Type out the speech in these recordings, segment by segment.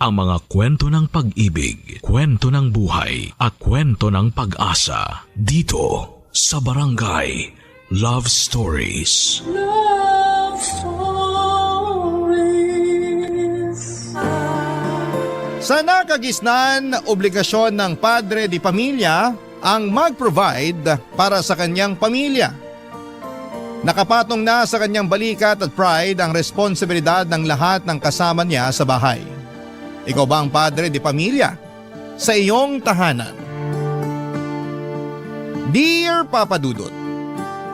ang mga kwento ng pag-ibig, kwento ng buhay at kwento ng pag-asa dito sa Barangay Love Stories. Love Stories. Sa nakagisnan, obligasyon ng padre di pamilya ang mag-provide para sa kanyang pamilya. Nakapatong na sa kanyang balikat at pride ang responsibilidad ng lahat ng kasama niya sa bahay. Ikaw ba ang padre di pamilya sa iyong tahanan? Dear Papa Dudut,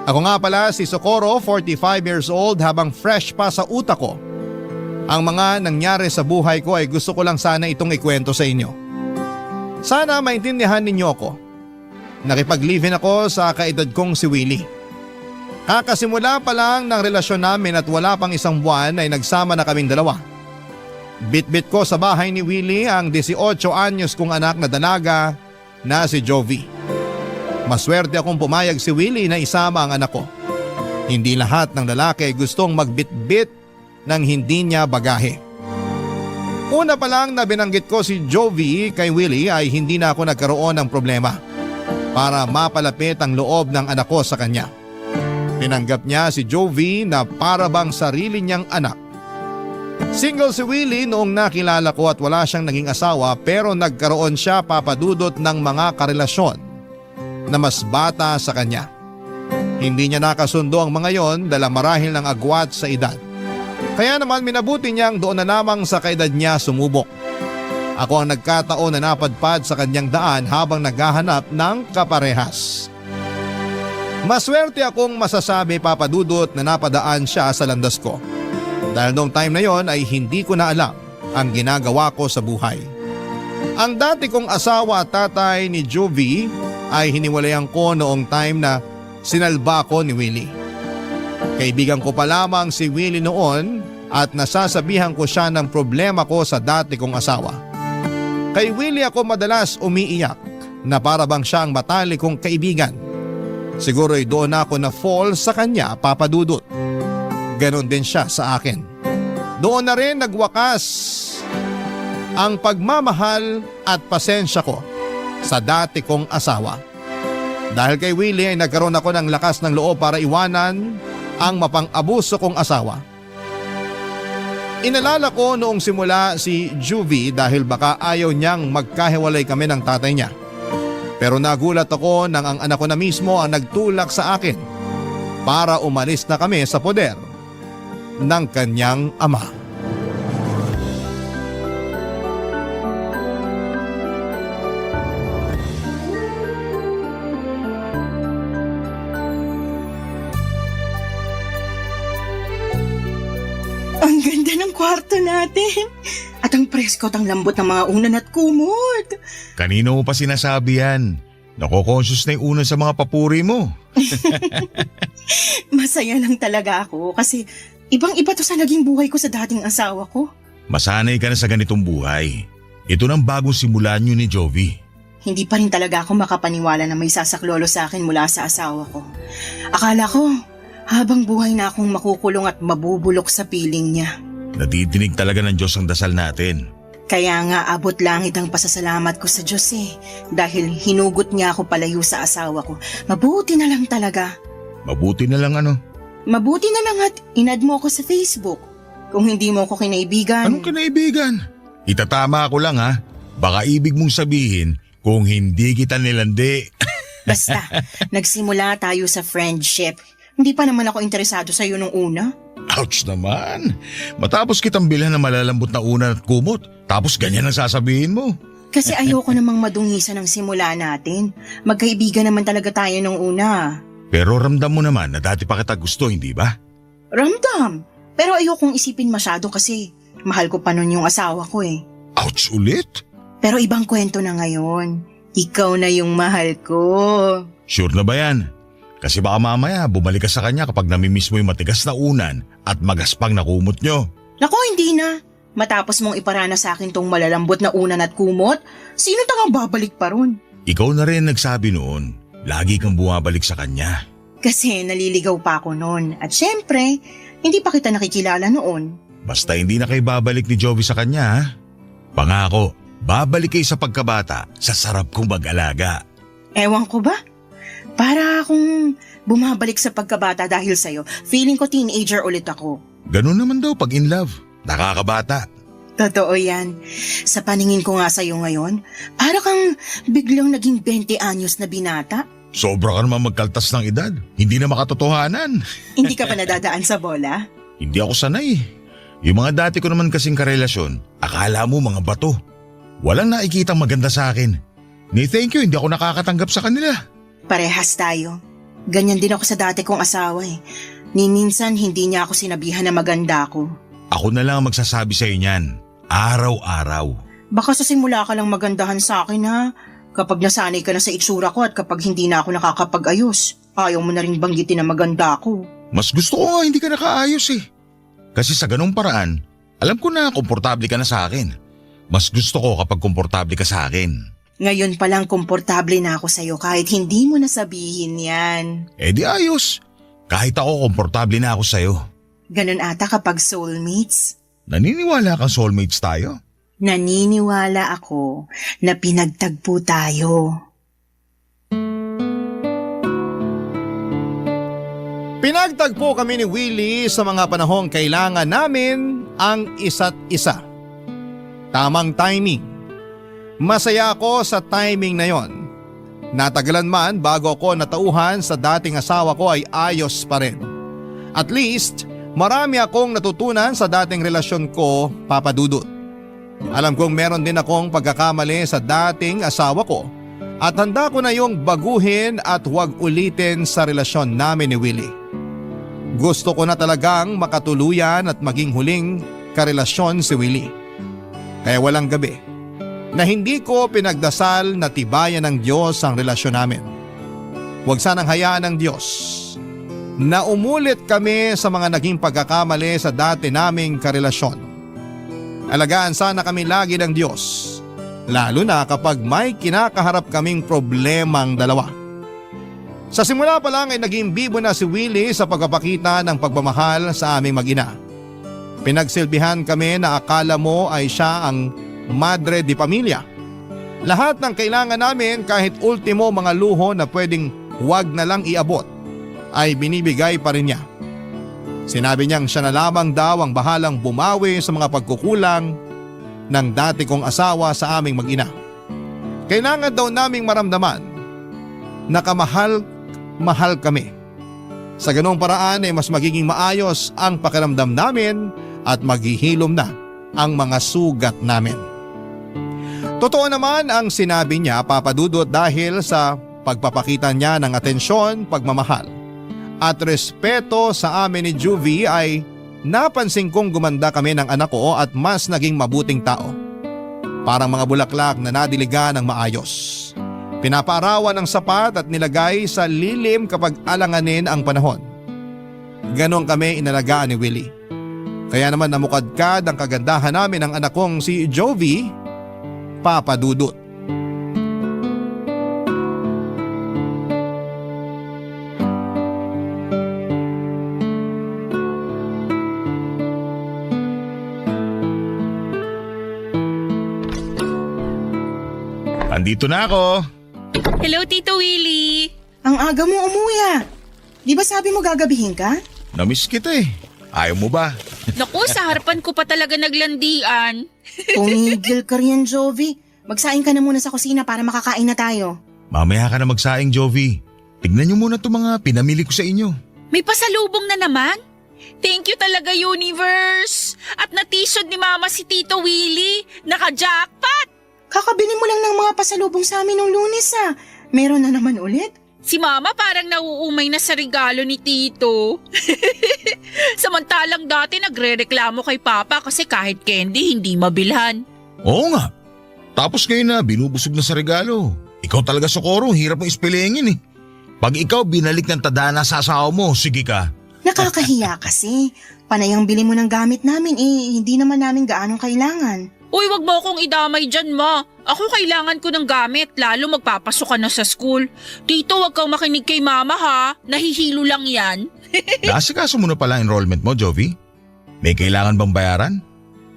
ako nga pala si Socorro, 45 years old, habang fresh pa sa utak ko. Ang mga nangyari sa buhay ko ay gusto ko lang sana itong ikwento sa inyo. Sana maintindihan ninyo ako. Nakipag-live-in ako sa kaedad kong si Willie. Kakasimula pa lang ng relasyon namin at wala pang isang buwan ay nagsama na kaming dalawa. Bit-bit ko sa bahay ni Willie ang 18 anyos kong anak na dalaga na si Jovi. Maswerte akong pumayag si Willie na isama ang anak ko. Hindi lahat ng lalaki gustong magbit-bit ng hindi niya bagahe. Una pa lang na binanggit ko si Jovi kay Willie ay hindi na ako nagkaroon ng problema para mapalapit ang loob ng anak ko sa kanya. Tinanggap niya si Jovi na para bang sarili niyang anak. Single si Willie noong nakilala ko at wala siyang naging asawa, pero nagkaroon siya, Papa Dudut, ng mga karelasyon na mas bata sa kanya. Hindi niya nakasundo ang mga yon dahil marahil ng agwat sa edad. Kaya naman minabuti niyang doon na lamang sa kaedad niya sumubok. Ako ang nagkataon na napadpad sa kanyang daan habang naghahanap ng kaparehas. Maswerte akong masasabi, Papa Dudut, na napadaan siya sa landas ko. Dahil noong time na yon ay hindi ko na alam ang ginagawa ko sa buhay. Ang dati kong asawa at tatay ni Jovi ay hiniwalayan ko noong time na sinalba ko ni Willie. Kaibigan ko pa lamang si Willie noon at nasasabihan ko siya ng problema ko sa dati kong asawa. Kay Willie ako madalas umiiyak na para bang siya ang matalik kong kaibigan. Siguro ay doon ako na fall sa kanya, Papa Dudut. Ganon din siya sa akin. Doon na rin nagwakas ang pagmamahal at pasensya ko sa dati kong asawa. Dahil kay Willie ay nagkaroon ako ng lakas ng loob para iwanan ang mapang-abuso kong asawa. Inalala ko noong simula si Juvie dahil baka ayaw niyang magkahiwalay kami ng tatay niya. Pero nagulat ako nang ang anak ko na mismo ang nagtulak sa akin para umalis na kami sa poder ng kanyang ama. Ang ganda ng kwarto natin. At ang presko at ang lambot ng mga unan at kumot. Kanino mo pa sinasabi yan? Nako-conscious na yung una sa mga papuri mo. Masaya lang talaga ako kasi ibang-iba to sa naging buhay ko sa dating asawa ko. Masanay ka na sa ganitong buhay. Ito nang bagong simulan nyo ni Jovi. Hindi pa rin talaga ako makapaniwala na may sasaklolo sa akin mula sa asawa ko. Akala ko, habang buhay na akong makukulong at mabubulok sa piling niya. Nadidinig talaga ng Diyos ang dasal natin. Kaya nga abot langit ang pasasalamat ko sa Diyos dahil hinugot niya ako palayo sa asawa ko. Mabuti na lang talaga. Mabuti na lang ano? Mabuti na lang at inad mo ako sa Facebook. Kung hindi mo ako kinaibigan. Anong kinaibigan? Itatama ako lang ha. Baka ibig mong sabihin kung hindi kita nilandi. Basta, nagsimula tayo sa friendship. Hindi pa naman ako interesado sa iyo nung una. Ouch naman. Matapos kitang bilhan ng malalambot na unan at kumot, tapos ganyan ang sasabihin mo. Kasi ayoko namang madungisan ang simula natin. Magkaibigan naman talaga tayo nung una. Pero ramdam mo naman na dati pa kita gusto, hindi ba? Ramdam. Pero ayokong isipin masyado kasi mahal ko pa nun yung asawa ko Ouch ulit? Pero ibang kwento na ngayon. Ikaw na yung mahal ko. Sure na ba yan? Kasi baka mamaya bumalik ka sa kanya kapag namimiss mo yung matigas na unan at magaspang na kumot nyo. Naku, hindi na. Matapos mong iparana sa akin tong malalambot na unan at kumot, sino tangang babalik pa ron? Ikaw na rin nagsabi noon, lagi kang bumabalik sa kanya. Kasi naliligaw pa ako noon at syempre, hindi pa kita nakikilala noon. Basta hindi na kayo babalik ni Jovi sa kanya ha? Pangako, babalik kayo sa pagkabata sa sarap kong mag-alaga. Ewan ko ba? Para akong bumabalik sa pagkabata dahil sa'yo. Feeling ko teenager ulit ako. Ganun naman daw pag in love. Nakakabata. Totoo yan. Sa paningin ko nga sa'yo ngayon, para kang biglang naging 20 anyos na binata. Sobra ka naman magkaltas ng edad. Hindi na makatotohanan. Hindi ka pa nadadaan sa bola? Hindi ako sanay. Yung mga dati ko naman kasing karelasyon, akala mo mga bato. Walang nakikitang maganda sa akin. Ni thank you, hindi ako nakakatanggap sa kanila. Parehas tayo. Ganyan din ako sa dati kong asawa eh. Ni minsan hindi niya ako sinabihan na maganda ako. Ako na lang ang magsasabi sa niyan. Araw-araw. Baka sa simula ka lang magandahan sa akin ha. Kapag nasanay ka na sa itsura ko at kapag hindi na ako nakakapag-ayos, ayaw mo na rin banggitin na maganda ako. Mas gusto ko nga hindi ka nakaayos eh. Kasi sa ganung paraan, alam ko na komportable ka na sa akin. Mas gusto ko kapag komportable ka sa akin. Ngayon palang komportable na ako sa'yo kahit hindi mo nasabihin yan. Eh di ayos. Kahit ako komportable na ako sa'yo. Ganun ata kapag soulmates. Naniniwala kang soulmates tayo? Naniniwala ako na pinagtagpo tayo. Pinagtagpo kami ni Willie sa mga panahong kailangan namin ang isa't isa. Tamang timing. Masaya ako sa timing na yon. Natagalan man bago ako natauhan sa dating asawa ko ay ayos pa rin. At least, marami akong natutunan sa dating relasyon ko, Papa Dudut. Alam kong meron din akong pagkakamali sa dating asawa ko at handa ko na yung baguhin at huwag ulitin sa relasyon namin ni Willie. Gusto ko na talagang makatuluyan at maging huling karelasyon si Willie. Kaya walang gabi na hindi ko pinagdasal na tibayan ng Diyos ang relasyon namin. Huwag sanang hayaan ng Diyos na umulit kami sa mga naging pagkakamali sa dati naming karelasyon. Alagaan sana kami lagi ng Diyos, lalo na kapag may kinakaharap kaming problemang dalawa. Sa simula pa lang ay naging bibo na si Willie sa pagpapakita ng pagmamahal sa aming mag-ina. Pinagsilbihan kami na akala mo ay siya ang madre di pamilya. Lahat ng kailangan namin kahit ultimo mga luho na pwedeng huwag na lang iabot ay binibigay pa rin niya. Sinabi niyang siya na lamang daw ang bahalang bumawi sa mga pagkukulang ng dati kong asawa sa aming mag-ina. Kailangan daw naming maramdaman na mahal kami. Sa ganong paraan ay mas magiging maayos ang pakiramdam namin at maghihilom na ang mga sugat namin. Totoo naman ang sinabi niya, Papa Dudut, dahil sa pagpapakita niya ng atensyon, pagmamahal at respeto sa amin ni Juvie ay napansin kong gumanda kami ng anak ko at mas naging mabuting tao. Parang mga bulaklak na nadiligan ng maayos. Pinapaarawan ng sapat at nilagay sa lilim kapag alanganin ang panahon. Ganon kami inalagaan ni Willie. Kaya naman namukadkad ang kagandahan namin ng anak kong si Jovie, Papa Dudut. Andito na ako. Hello, Tito Willie. Ang aga mo umuwi ah. Di ba sabi mo gagabihin ka? Namiss kita eh. Ayaw mo ba? Naku, sa harapan ko pa talaga naglandian. Tumigil ka riyan, Jovi. Magsaing ka na muna sa kusina para makakain na tayo. Mamaya ka na magsaing, Jovi. Tignan niyo muna itong mga pinamili ko sa inyo. May pasalubong na naman. Thank you talaga, Universe. At na-t-shirt ni Mama si Tito Willie. Naka-jackpot. Kakabili mo lang ng mga pasalubong sa amin nung Lunes ah. Meron na naman ulit? Si Mama parang nauumay na sa regalo ni Tito. Samantalang dati nagre-reklamo kay Papa kasi kahit candy hindi mabilhan. Oo nga. Tapos ngayon na binubusog na sa regalo. Ikaw talaga, Socorro, hirap mong ispilingin eh. Pag ikaw binalik ng tadhana sa asawa mo, sige ka. Nakakahiya kasi. Panay ang bili mo ng gamit namin eh. Hindi naman namin gaanong kailangan. Uy, wag mo akong idamay dyan, Ma. Ako kailangan ko ng gamit, lalo magpapasok ka na sa school. Tito, wag kang makinig kay Mama ha. Nahihilo lang yan. Naasikaso mo na pala enrollment mo, Jovi? May kailangan bang bayaran?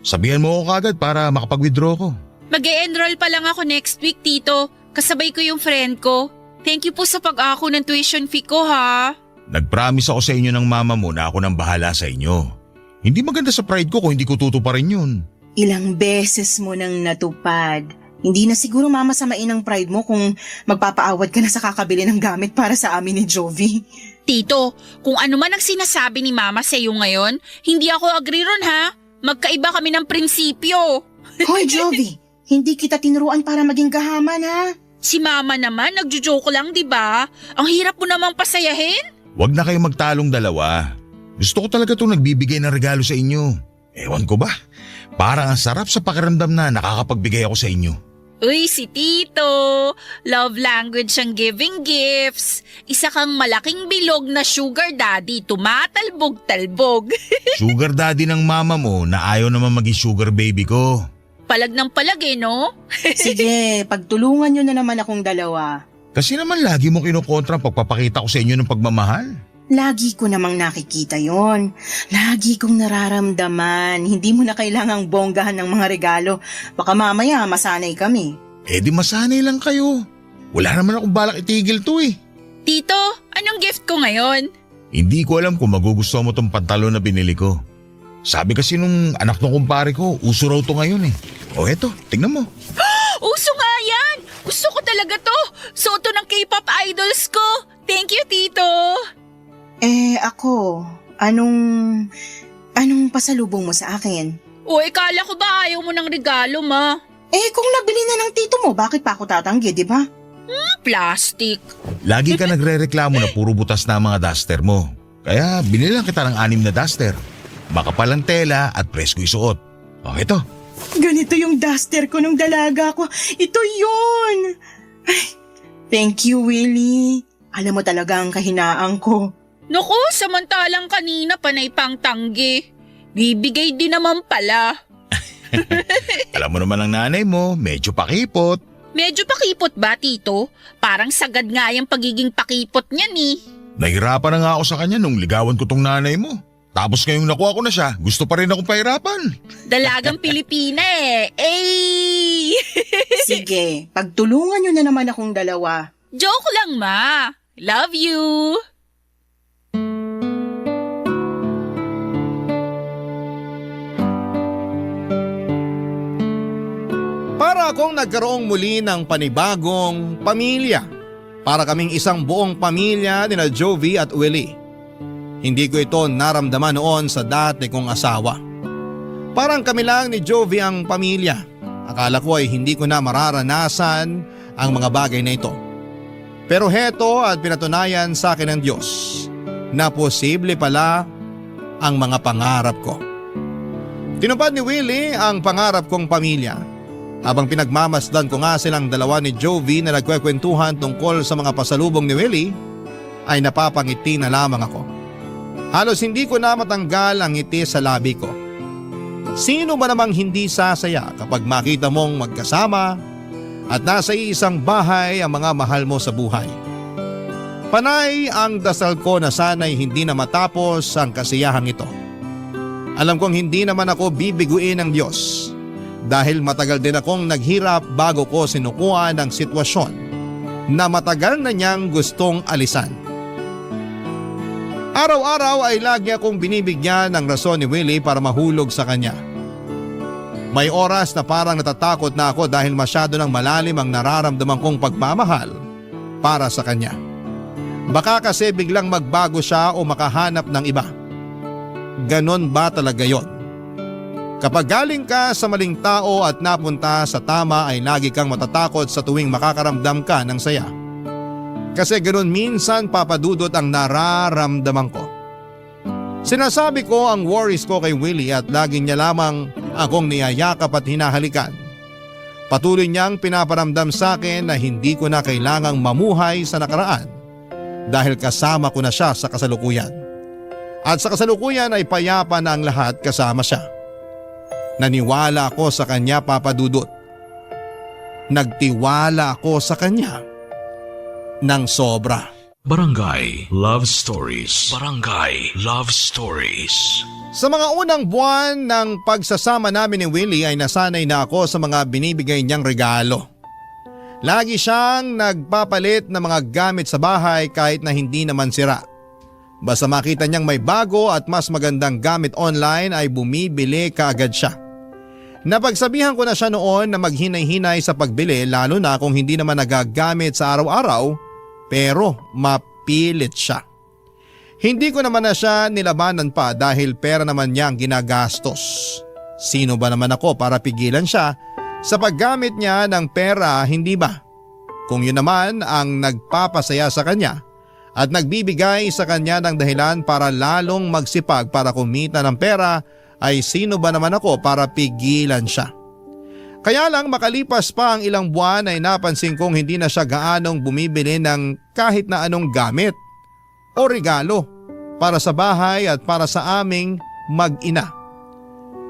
Sabihan mo ako kagad para makapag-withdraw ko. Mag-e-enroll pa lang ako next week, Tito. Kasabay ko yung friend ko. Thank you po sa pag-ako ng tuition fee ko, ha? Nag-promise ako sa inyo ng mama mo na ako nang bahala sa inyo. Hindi maganda sa pride ko kung hindi ko tutuparin yun. Ilang beses mo nang natupad. Hindi na siguro mamasamain ang pride mo kung magpapaawad ka na sa kakabili ng gamit para sa amin ni Jovi. Tito, kung ano man ang sinasabi ni Mama sa iyo ngayon, hindi ako agree ron, ha? Magkaiba kami ng prinsipyo. Hoy Jovi, hindi kita tinuruan para maging gahaman ha. Si Mama naman, nagjo-joke lang, di ba? Ang hirap mo namang pasayahin. Huwag na kayong magtalong dalawa. Gusto ko talaga itong nagbibigay ng regalo sa inyo. Ewan ko ba? Parang ang sarap sa pakiramdam na nakakapagbigay ako sa inyo. Uy, si Tito. Love language ang giving gifts. Isa kang malaking bilog na sugar daddy, tumatalbog-talbog. Sugar daddy ng mama mo na ayaw naman maging sugar baby ko. Palag ng palag no? Sige, pagtulungan nyo na naman akong dalawa. Kasi naman lagi mo kinukontra ang pagpapakita ko sa inyo ng pagmamahal. Lagi ko namang nakikita yon. Lagi kong nararamdaman. Hindi mo na kailangang bonggahan ng mga regalo. Baka mamaya masanay kami. Eh di masanay lang kayo. Wala naman akong balak itigil to eh. Tito, anong gift ko ngayon? Hindi ko alam kung magugustuhan mo tong pantalon na binili ko. Sabi kasi nung anak ng kumpare ko, uso raw to ngayon eh. O eto, tingnan mo. Uso nga yan! Gusto ko talaga to! Suot to ng K-pop idols ko! Thank you, Tito! Ako, anong pasalubong mo sa akin? Uy, kala ko ba ayaw mo ng regalo, Ma? Kung nabili na ng tito mo, bakit pa ako tatanggi, di ba? Plastic. Lagi ka nagre-reklamo na puro butas na ang mga duster mo. Kaya binilang kita ng 6 na duster. Makapal ang tela at presko isuot. O eto. Ganito yung duster ko nung dalaga ko. Ito yun! Ay, thank you, Willie. Alam mo talaga ang kahinaan ko. Naku, samantalang kanina panay pang tanggi. Bibigay din naman pala. Alam mo naman ang nanay mo, medyo pakipot. Medyo pakipot ba, Tito? Parang sagad nga yung pagiging pakipot niyan eh. Nahirapan na nga ako sa kanya nung ligawan ko tong nanay mo. Tapos ngayong nakuha ko na siya, gusto pa rin akong pahirapan. Dalagang Pilipina eh. Ay! Sige, pagtulungan nyo na naman akong dalawa. Joke lang, Ma. Love you. Para akong nagkaroong muli ng panibagong pamilya. Para kaming isang buong pamilya nina Jovi at Willie. Hindi ko ito naramdaman noon sa dati kong asawa. Parang kami lang ni Jovi ang pamilya. Akala ko ay hindi ko na mararanasan ang mga bagay na ito. Pero heto at pinatunayan sa akin ng Diyos na posible pala ang mga pangarap ko. Tinupad ni Willie ang pangarap kong pamilya. Habang pinagmamasdan ko nga silang dalawa ni Jovi na nagkwekwentuhan tungkol sa mga pasalubong ni Willie, ay napapangiti na lamang ako. Halos hindi ko na matanggal ang ngiti sa labi ko. Sino ba namang hindi sasaya kapag makita mong magkasama at nasa isang bahay ang mga mahal mo sa buhay? Panay ang dasal ko na sana'y hindi na matapos ang kasiyahang ito. Alam kong hindi naman ako bibiguin ng Diyos dahil matagal din akong naghirap bago ko sinukuha ng sitwasyon na matagal na niyang gustong alisan. Araw-araw ay lagi akong binibigyan ng rason ni Willie para mahulog sa kanya. May oras na parang natatakot na ako dahil masyado nang malalim ang nararamdaman kong pagmamahal para sa kanya. Baka kasi biglang magbago siya o makahanap ng iba. Ganon ba talaga yon? Kapag galing ka sa maling tao at napunta sa tama ay lagi kang matatakot sa tuwing makakaramdam ka ng saya. Kasi ganoon minsan papadudot ang nararamdaman ko. Sinasabi ko ang worries ko kay Willie at lagi niya lamang akong niyayakap at hinahalikan. Patuloy niyang pinaparamdam sa akin na hindi ko na kailangang mamuhay sa nakaraan dahil kasama ko na siya sa kasalukuyan. At sa kasalukuyan ay payapa na ang lahat kasama siya. Naniwala ako sa kanya, Papa Dudut. Nagtiwala ako sa kanya ng sobra. Barangay Love Stories. Barangay Love Stories. Sa mga unang buwan ng pagsasama namin ni Willie ay nasanay na ako sa mga binibigay niyang regalo. Lagi siyang nagpapalit ng mga gamit sa bahay kahit na hindi naman sira. Basta makita niyang may bago at mas magandang gamit online ay bumibili kaagad siya. Napagsabihan ko na siya noon na maghinay-hinay sa pagbili lalo na kung hindi naman nagagamit sa araw-araw pero mapilit siya. Hindi ko naman na siya nilabanan pa dahil pera naman niya ang ginagastos. Sino ba naman ako para pigilan siya sa paggamit niya ng pera, hindi ba? Kung yun naman ang nagpapasaya sa kanya at nagbibigay sa kanya ng dahilan para lalong magsipag para kumita ng pera, ay sino ba naman ako para pigilan siya? Kaya lang makalipas pa ang ilang buwan ay napansin kong hindi na siya gaanong bumibili ng kahit na anong gamit o regalo para sa bahay at para sa aming mag-ina.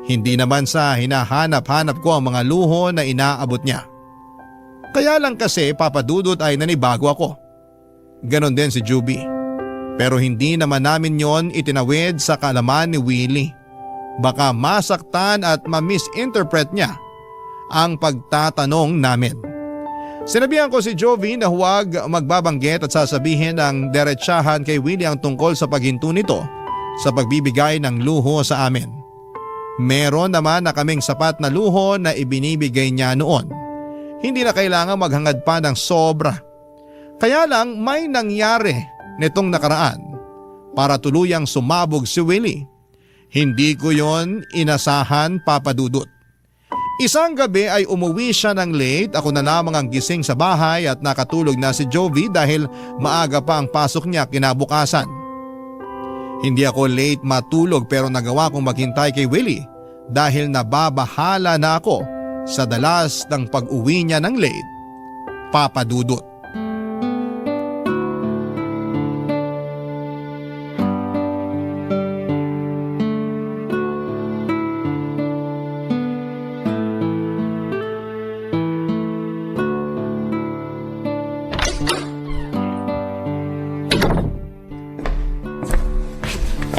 Hindi naman sa hinahanap-hanap ko ang mga luho na inaabot niya. Kaya lang kasi papadudot ay nanibago ako. Ganon din si Juby. Pero hindi naman namin yon itinawid sa kaalaman ni Willie. Baka masaktan at ma-misinterpret niya ang pagtatanong namin. Sinabihan ko si Jovi na huwag magbabanggit at sasabihin ng diretsahan kay Willie ang tungkol sa paghinto nito sa pagbibigay ng luho sa amin. Meron naman na kaming sapat na luho na ibinibigay niya noon. Hindi na kailangan maghangad pa ng sobra. Kaya lang may nangyari nitong nakaraan para tuluyang sumabog si Willie. Hindi ko yon inasahan, papadudot. Isang gabi ay umuwi siya ng late, ako na lamang ang gising sa bahay at nakatulog na si Jovi dahil maaga pa ang pasok niya kinabukasan. Hindi ako late matulog pero nagawa kong maghintay kay Willie dahil nababahala na ako sa dalas ng pag-uwi niya ng late, papadudot.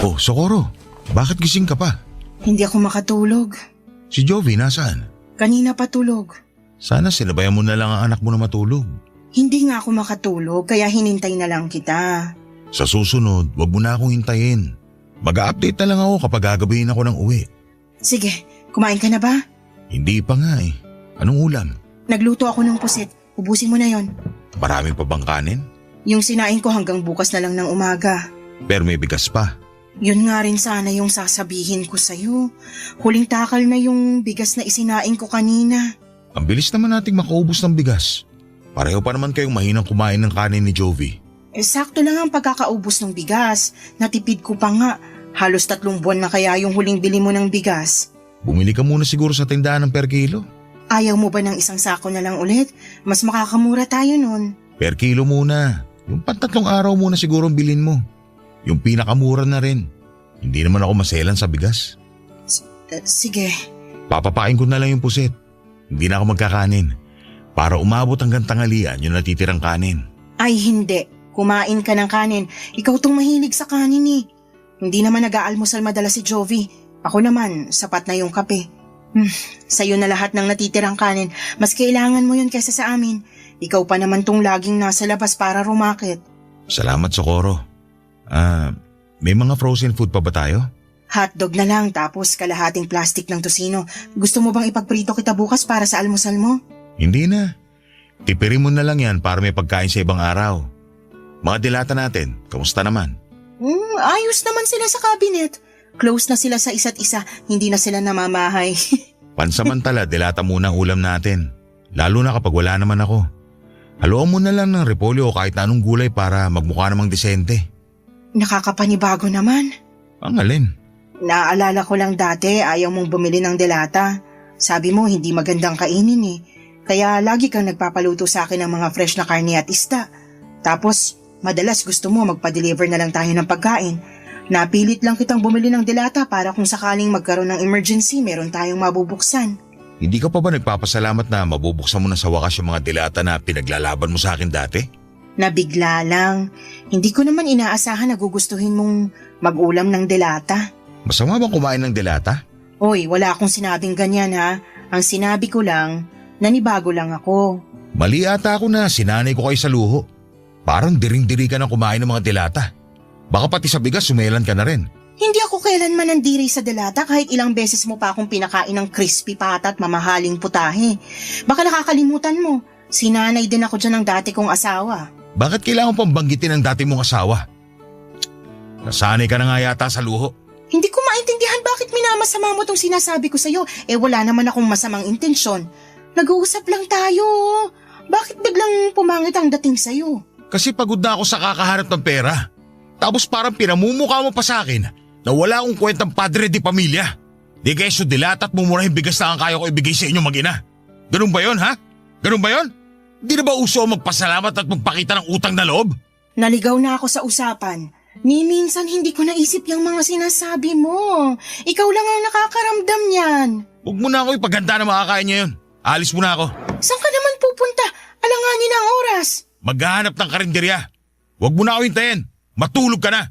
Oh, Socorro, bakit gising ka pa? Hindi ako makatulog. Si Jovi nasaan? Kanina pa tulog. Sana sinabayan mo na lang ang anak mo na matulog. Hindi nga ako makatulog kaya hinintay na lang kita. Sa susunod, wag mo na akong hintayin. Mag-a-update na lang ako kapag gagabihin ako ng uwi. Sige, kumain ka na ba? Hindi pa nga eh. Anong ulam? Nagluto ako ng pusit. Ubusin mo na yon. Marami pa bang kanin? Yung sinain ko hanggang bukas na lang ng umaga. Pero may bigas pa. Yun nga rin sana yung sasabihin ko sa'yo. Huling takal na yung bigas na isinain ko kanina. Ang bilis naman nating makaubos ng bigas. Pareho pa naman kayong mahinang kumain ng kanin ni Jovi. Sakto lang ang pagkakaubos ng bigas. Natipid ko pa nga. Halos 3 buwan na kaya yung huling bili mo ng bigas. Bumili ka muna siguro sa tindahan ng per kilo. Ayaw mo ba ng 1 sako na lang ulit? Mas makakamura tayo nun. Per kilo muna. Yung 3 araw muna siguro ang bilhin mo. Yung pinakamura na rin. Hindi naman ako maselan sa bigas. Sige. Papapain ko na lang yung pusit. Hindi na ako magkakanin. Para umabot hanggang tanghalian yung natitirang kanin. Ay hindi. Kumain ka ng kanin. Ikaw tong mahilig sa kanin eh. Hindi naman nag-aalmusal madalas si Jovi. Ako naman, sapat na yung kape. Sa'yo na lahat ng natitirang kanin. Mas kailangan mo yun kaysa sa amin. Ikaw pa naman tong laging nasa labas para rumakit. Salamat, Socorro. May mga frozen food pa ba tayo? Hotdog na lang tapos kalahating plastic ng tosino. Gusto mo bang ipagprito kita bukas para sa almusal mo? Hindi na. Tipirin mo na lang yan para may pagkain sa ibang araw. Mga dilata natin, kamusta naman? Ayos naman sila sa cabinet. Close na sila sa isa't isa, hindi na sila namamahay. Pansamantala, dilata muna ang ulam natin. Lalo na kapag wala naman ako. Haluan mo na lang ng repolyo o kahit na anong gulay para magmukha namang desente. Nakakapanibago naman. Ang alin? Naaalala ko lang dati ayaw mong bumili ng delata. Sabi mo hindi magandang kainin eh. Kaya lagi kang nagpapaluto sa akin ng mga fresh na karne at isda. Tapos madalas gusto mo magpa-deliver na lang tayo ng pagkain. Napilit lang kitang bumili ng delata para kung sakaling magkaroon ng emergency meron tayong mabubuksan. Hindi ka pa ba nagpapasalamat na mabubuksan mo na sa wakas yung mga dilata na pinaglalaban mo sa akin dati? Nabigla lang. Hindi ko naman inaasahan na gugustuhin mong mag-ulam ng delata. Masama bang kumain ng delata? Oy, wala akong sinabing ganyan ha. Ang sinabi ko lang, nanibago lang ako. Mali ata ako na sinanay ko kayo sa luho. Parang diring-diri ka na kumain ng mga delata. Baka pati sa bigas sumelan ka na rin. Hindi ako kailanman nandiri sa delata kahit ilang beses mo pa akong pinakain ng crispy pata at mamahaling putahe. Baka nakakalimutan mo, sinanay din ako dyan ng dati kong asawa. Bakit kailangan pang banggitin ang dati mong asawa? Nasanay ka na nga yata sa luho. Hindi ko maintindihan bakit minamasama mo tong sinasabi ko sa'yo. Wala naman akong masamang intensyon. Nag-uusap lang tayo. Bakit biglang pumangit ang dating sa'yo? Kasi pagod na ako sa kakahanap ng pera. Tapos parang pinamumukha mo pa sa akin na wala akong kwentang padre di pamilya. Di keso dilat at mumurahing bigas na ang kaya ko ibigay sa inyo mag-ina. Ganun ba yon ha? Ganun ba yon? Di na ba uso magpasalamat at magpakita ng utang na loob? Naligaw na ako sa usapan. Ni minsan hindi ko naisip yung mga sinasabi mo. Ikaw lang ang nakakaramdam yan. Huwag mo na ako ipaganda na makakain niya yun. Alis mo na ako. Saan ka naman pupunta? Alanganin ang oras. Maghahanap ng karinderya. Huwag mo na ako hintayin. Matulog ka na.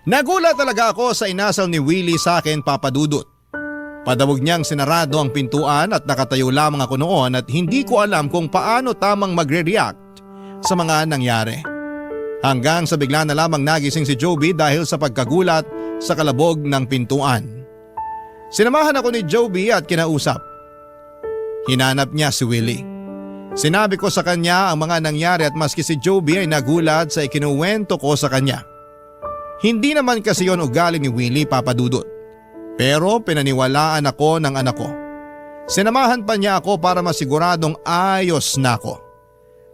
Nagulat talaga ako sa inasal ni Willie sa akin, Papa Dudut. Padawog niyang sinarado ang pintuan at nakatayo lamang ako noon at hindi ko alam kung paano tamang magre-react sa mga nangyari. Hanggang sa bigla na lamang nagising si Joby dahil sa pagkagulat sa kalabog ng pintuan. Sinamahan ako ni Joby at kinausap. Hinanap niya si Willie. Sinabi ko sa kanya ang mga nangyari at maski si Joby ay nagulat sa ikinuwento ko sa kanya. Hindi naman kasi yon ugali ni Willie, Papa Dudut. Pero pinaniwalaan ako ng anak ko. Sinamahan pa niya ako para masiguradong ayos na ako.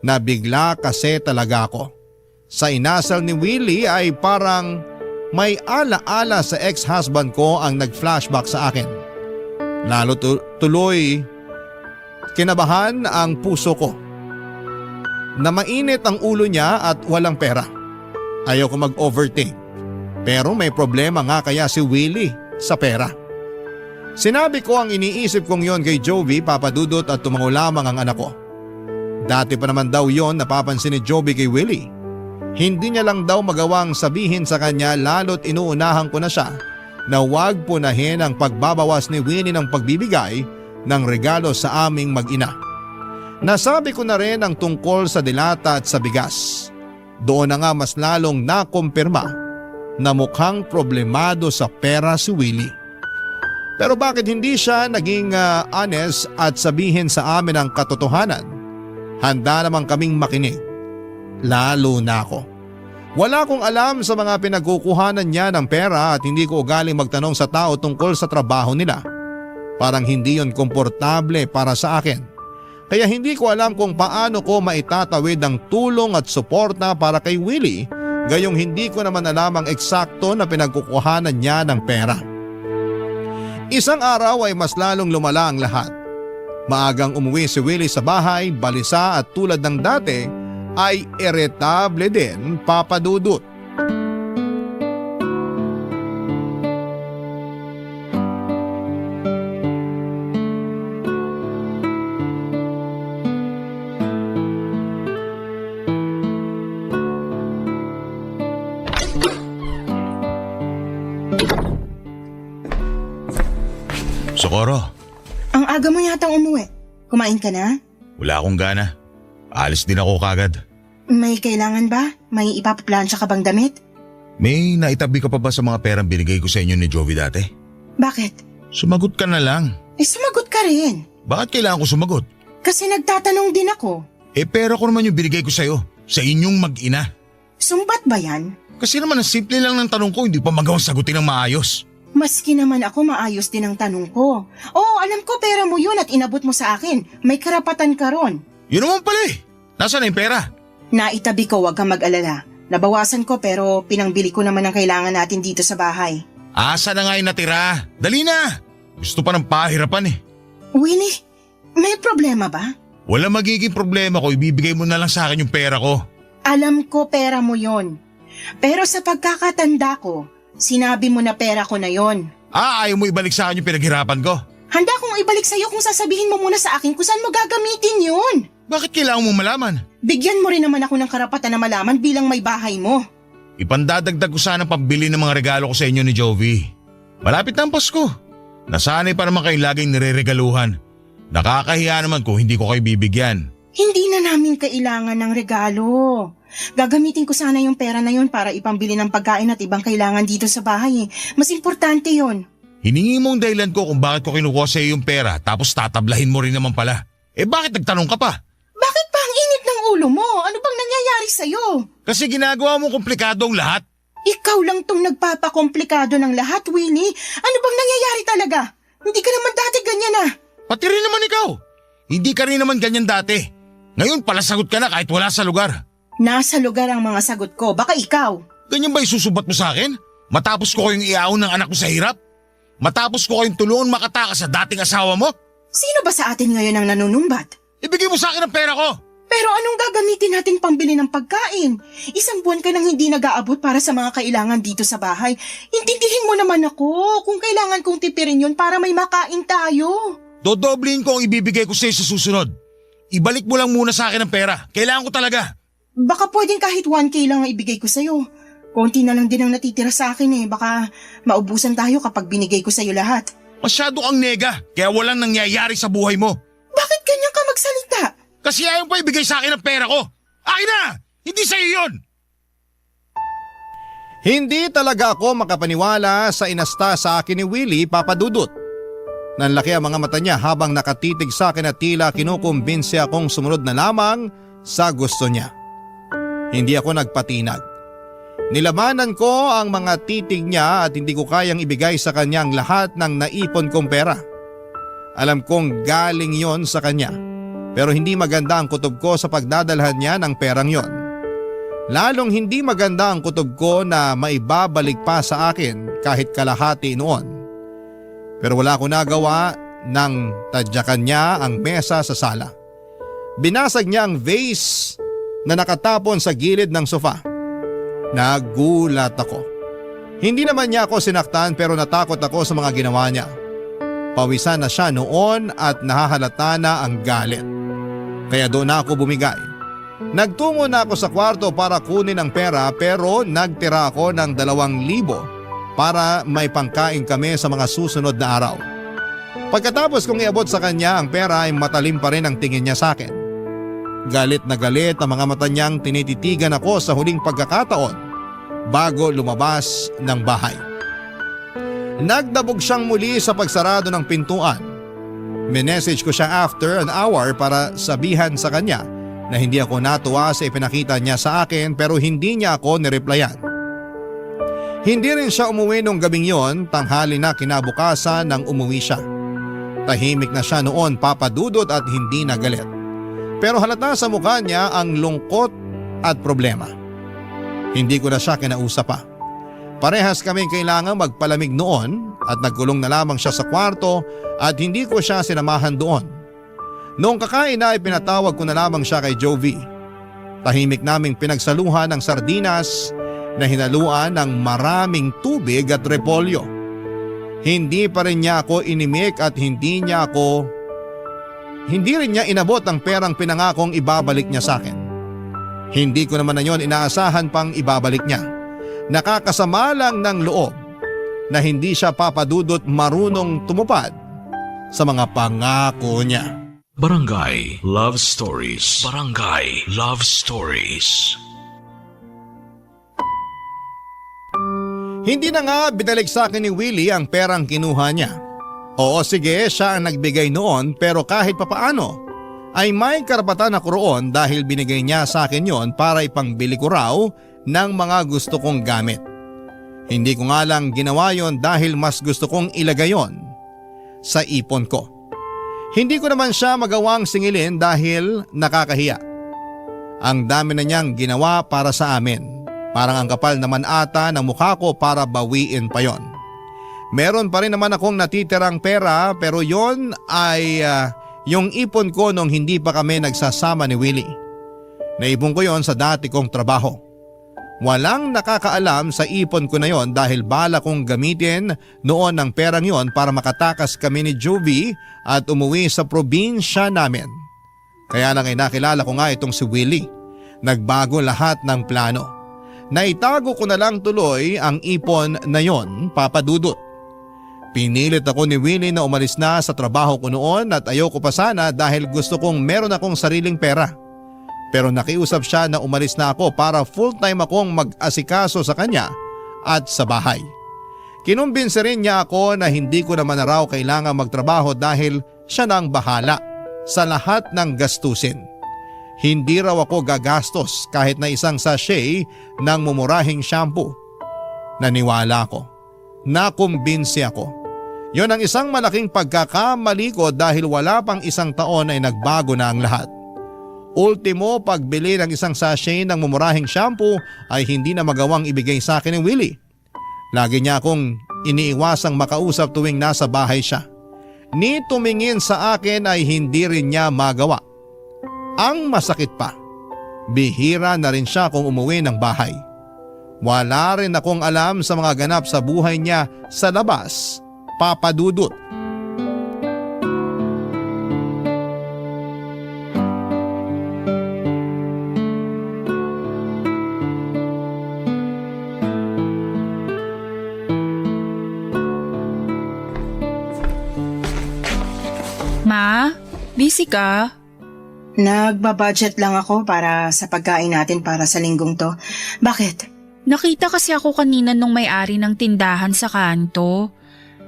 Nabigla kasi talaga ako. Sa inasal ni Willie ay parang may ala-ala sa ex-husband ko ang nag-flashback sa akin. Lalo tuloy kinabahan ang puso ko. Na mainit ang ulo niya at walang pera. Ayaw ko mag-overtake. Pero may problema nga kaya si Willie sa pera. Sinabi ko ang iniisip kong yon kay Joby, Papa Dudut at tumango lamang ang anak ko. Dati pa naman daw yon napapansin ni Joby kay Willie. Hindi niya lang daw magawang sabihin sa kanya lalo't inuunahan ko na siya na huwag punahin ang pagbabawas ni Winnie ng pagbibigay ng regalo sa aming mag-ina. Nasabi ko na rin ang tungkol sa dilata at sa bigas. Doon na nga mas lalong nakumpirma na mukhang problemado sa pera si Willie. Pero bakit hindi siya naging honest at sabihin sa amin ang katotohanan? Handa namang kaming makinig. Lalo na ako. Wala akong alam sa mga pinagkukuhanan niya ng pera at hindi ko ugaling magtanong sa tao tungkol sa trabaho nila. Parang hindi yon komportable para sa akin. Kaya hindi ko alam kung paano ko maitatawid ang tulong at suporta para kay Willie, gayong hindi ko naman alam ang eksakto na pinagkukuhanan niya ng pera. Isang araw ay mas lalong lumala ang lahat. Maagang umuwi si Willie sa bahay, balisa at tulad ng dati ay iritable din, Papa Dudut. Socorro. Ang aga mo yatang umuwi. Kumain ka na? Wala akong gana. Alis din ako kagad. May kailangan ba? May ipapaplansya ka bang damit? May naitabi ka pa ba sa mga perang binigay ko sa inyo ni Joby dati? Bakit? Sumagot ka na lang. Sumagot ka rin. Bakit kailangan ko sumagot? Kasi nagtatanong din ako. Pera ko naman yung binigay ko sa'yo. Sa inyong mag-ina. Sumbat ba yan? Kasi naman ang simple lang ng tanong ko, hindi pa magawang sagutin ng maayos. Maski naman ako maayos din ang tanong ko. Oo, alam ko pera mo yun at inabot mo sa akin. May karapatan ka ron. Yun naman pala Nasaan na yung pera? Naitabi ko, wag kang mag-alala. Nabawasan ko pero pinangbili ko naman ang kailangan natin dito sa bahay. Asa na nga yung natira? Dali na! Gusto pa ng pahirapan Willie, may problema ba? Wala magiging problema ko, ibibigay mo na lang sa akin yung pera ko. Alam ko pera mo yon. Pero sa pagkakatanda ko, sinabi mo na pera ko na yon. Ayaw mo ibalik sa akin yung pinaghirapan ko? Handa kong ibalik sa'yo kung sasabihin mo muna sa akin kung saan mo gagamitin yun. Bakit kailangan mo malaman? Bigyan mo rin naman ako ng karapatan na malaman bilang may bahay mo. Ipandadagdag ko sana pambili ng mga regalo ko sa inyo ni Jovi. Malapit na ang Pasko. Nasanay pa naman kayong laging nireregaluhan. Nakakahiya naman kung hindi ko kayo bibigyan. Hindi na namin kailangan ng regalo. Gagamitin ko sana yung pera na yun para ipambili ng pagkain at ibang kailangan dito sa bahay. Mas importante yun. Hiningi mong dahilan ko kung bakit ko kinukuha sa iyo yung pera tapos tatablahin mo rin naman pala. Bakit nagtanong ka pa? Bakit pa ang init ng ulo mo? Ano bang nangyayari sa'yo? Kasi ginagawa mo komplikado ang lahat. Ikaw lang tong nagpapakomplikado ng lahat, Willie. Ano bang nangyayari talaga? Hindi ka naman dati ganyan ah. Pati rin naman ikaw. Hindi ka rin naman ganyan dati. Ngayon pala sagot ka na kahit wala sa lugar. Nasa lugar ang mga sagot ko. Baka ikaw. Ganyan ba isusubat mo sa akin? Matapos ko kayong iaon ng anak ko sa hirap? Matapos ko kayong tulungan makatakas sa dating asawa mo? Sino ba sa atin ngayon ang nanunumbat? Ibigay mo sa akin ang pera ko! Pero anong gagamitin natin pambili ng pagkain? Isang buwan ka nang hindi nag-aabot para sa mga kailangan dito sa bahay. Intindihin mo naman ako kung kailangan kong tipirin yun para may makain tayo. Dodoblihin ko ang ibibigay ko sa iyo sa susunod. Ibalik mo lang muna sa akin ang pera. Kailangan ko talaga. Baka pwedeng kahit 1K lang ang ibigay ko sa'yo. Konti na lang din ang natitira sa akin eh. Baka maubusan tayo kapag binigay ko sa'yo lahat. Masyado kang nega, kaya walang nangyayari sa buhay mo. Bakit ganyan ka magsalita? Kasi ayaw pa ibigay sa akin ang pera ko. Akin na! Hindi sa'yo yun! Hindi talaga ako makapaniwala sa inasta sa akin ni Willie, Papa Dudut. Nanlaki ang mga mata niya habang nakatitig sa akin at tila kinukumbinse akong sumunod na lamang sa gusto niya. Hindi ako nagpatinag. Nilabanan ko ang mga titig niya at hindi ko kayang ibigay sa kanya ang lahat ng naipon kong pera. Alam kong galing yon sa kanya, pero hindi maganda ang kutob ko sa pagdadalhan niya ng perang yon. Lalong hindi maganda ang kutob ko na maibabalik pa sa akin kahit kalahati noon. Pero wala ko nagawa nang tadyakan niya ang mesa sa sala. Binasag niya ang vase na nakatapon sa gilid ng sofa. Nagulat ako. Hindi naman niya ako sinaktan pero natakot ako sa mga ginawa niya. Pawisan na siya noon at nahahalata na ang galit. Kaya doon na ako bumigay. Nagtungo na ako sa kwarto para kunin ang pera pero nagtira ako ng 2,000 para may pangkain kami sa mga susunod na araw. Pagkatapos kong iabot sa kanya ang pera ay matalim pa rin ang tingin niya sa akin. Galit na galit ang mga mata niyang tinititigan ako sa huling pagkakataon bago lumabas ng bahay. Nagdabog siyang muli sa pagsarado ng pintuan. Minessage ko siya after an hour para sabihan sa kanya na hindi ako natuwa sa ipinakita niya sa akin pero hindi niya ako nireplyan. Hindi rin siya umuwi nung gabing yon, tanghali na kinabukasan nang umuwi siya. Tahimik na siya noon, Papa Dudut, at hindi na galit. Pero halata sa mukha niya ang lungkot at problema. Hindi ko na siya kinausap pa. Parehas kaming kailangang magpalamig noon at nagkulong na lamang siya sa kwarto at hindi ko siya sinamahan doon. Noong kakain na ay pinatawag ko na lamang siya kay Jovi. Tahimik naming pinagsaluhan ng sardinas na hinaluan ng maraming tubig at repolyo. Hindi pa rin niya ako inimik at hindi rin niya inabot ang perang pinangakong ibabalik niya sa akin. Hindi ko naman na yon inaasahan pang ibabalik niya. Nakakasama lang ng loob na hindi siya, Papa Dudut, marunong tumupad sa mga pangako niya. Barangay Love Stories. Barangay Love Stories. Hindi na nga binalik sa akin ni Willie ang perang kinuha niya. Oo, sige, siya ang nagbigay noon pero kahit papaano ay may karapatan ako roon dahil binigay niya sa akin yon para ipangbili ko raw ng mga gusto kong gamit. Hindi ko nga lang ginawa yon dahil mas gusto kong ilagay yon sa ipon ko. Hindi ko naman siya magawang singilin dahil nakakahiya. Ang dami na niyang ginawa para sa amin. Parang ang kapal naman ata ng mukha ko para bawiin pa yon. Meron pa rin naman akong natitirang pera pero yon ay yung ipon ko nung hindi pa kami nagsasama ni Willie. Naipon ko yon sa dati kong trabaho. Walang nakakaalam sa ipon ko na yon dahil bala kong gamitin noon ang perang yon para makatakas kami ni Jovi at umuwi sa probinsya namin. Kaya lang ay nakilala ko nga itong si Willie. Nagbago lahat ng plano. Naitago ko na lang tuloy ang ipon na yon, Papa Dudut. Pinilit ako ni Willie na umalis na sa trabaho ko noon at ayoko pa sana dahil gusto kong meron akong sariling pera. Pero nakiusap siya na umalis na ako para full-time akong mag-asikaso sa kanya at sa bahay. Kinumbinsi rin niya ako na hindi ko naman na raw kailangan magtrabaho dahil siya na ang bahala sa lahat ng gastusin. Hindi raw ako gagastos kahit na isang sachet ng mumurahing shampoo. Naniwala ako. Nakumbinsi ako. Yon ang isang malaking pagkakamali ko dahil wala pang isang taon ay nagbago na ang lahat. Ultimo, pagbili ng isang sachet ng mumurahing shampoo ay hindi na magawang ibigay sa akin ni Willie. Lagi niya akong iniiwasang makausap tuwing nasa bahay siya. Ni tumingin sa akin ay hindi rin niya magawa. Ang masakit pa, bihira na rin siya kung umuwi ng bahay. Wala rin akong alam sa mga ganap sa buhay niya sa labas, Papa Dudut. Ma, busy ka? Nagbabudget lang ako para sa pagkain natin para sa linggong to. Bakit? Nakita kasi ako kanina nung may-ari ng tindahan sa kanto.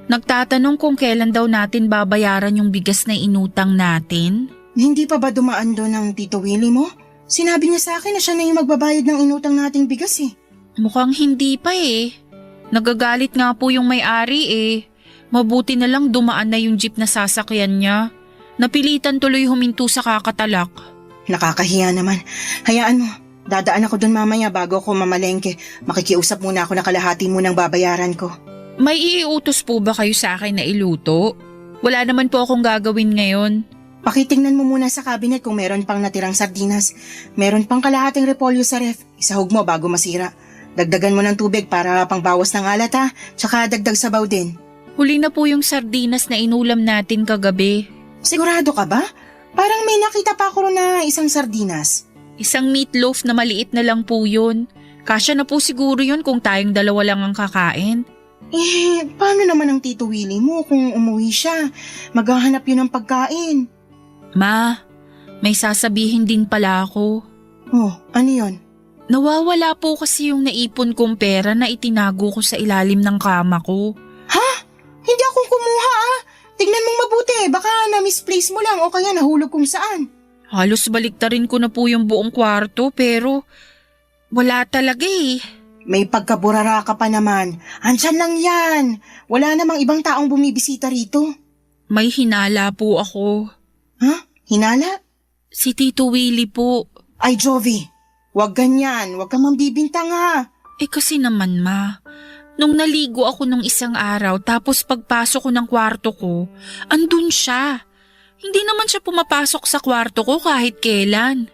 Nagtatanong kung kailan daw natin babayaran yung bigas na inutang natin. Hindi pa ba dumaan doon ang Tito Willie mo? Sinabi niya sa akin na siya na yung magbabayad ng inutang nating bigas eh. Mukhang hindi pa eh. Nagagalit nga po yung may-ari eh. Mabuti na lang dumaan na yung jeep na sasakyan niya. Napilitan tuloy huminto sa kakatalak. Nakakahiya naman. Hayaan mo, dadaan ako doon mamaya bago ako mamalengke. Makikiusap muna ako na kalahati munang babayaran ko. May iutos po ba kayo sa akin na iluto? Wala naman po akong gagawin ngayon. Pakitingnan mo muna sa cabinet kung meron pang natirang sardinas. Meron pang kalahating repolyo sa ref. Isahog mo bago masira. Dagdagan mo ng tubig para pangbawas ng alat ha. Tsaka dagdag sabaw din. Huli na po yung sardinas na inulam natin kagabi. Sigurado ka ba? Parang may nakita pa ako na isang sardinas. Isang meatloaf na maliit na lang po yun. Kasya na po siguro yun kung tayong dalawa lang ang kakain. Paano naman ang Tito Willie mo kung umuwi siya? Maghahanap yun ng pagkain. Ma, may sasabihin din pala ako. Oh, ano yun? Nawawala po kasi yung naipon kong pera na itinago ko sa ilalim ng kama ko. Ha? Hindi akong kumuha ah. Tignan mong mabuti, baka na-misplace mo lang o kaya nahulog kung saan. Halos baliktarin ko na po yung buong kwarto pero wala talaga eh. May pagkaburara ka pa naman. Andyan lang yan. Wala namang ibang taong bumibisita rito. May hinala po ako. Ha? Hinala? Si Tito Willie po. Ay Jovi, wag ganyan. Wag ka mambibintang ha. Eh kasi naman ma, nung naligo ako nung isang araw tapos pagpasok ko ng kwarto ko, andun siya. Hindi naman siya pumapasok sa kwarto ko kahit kailan.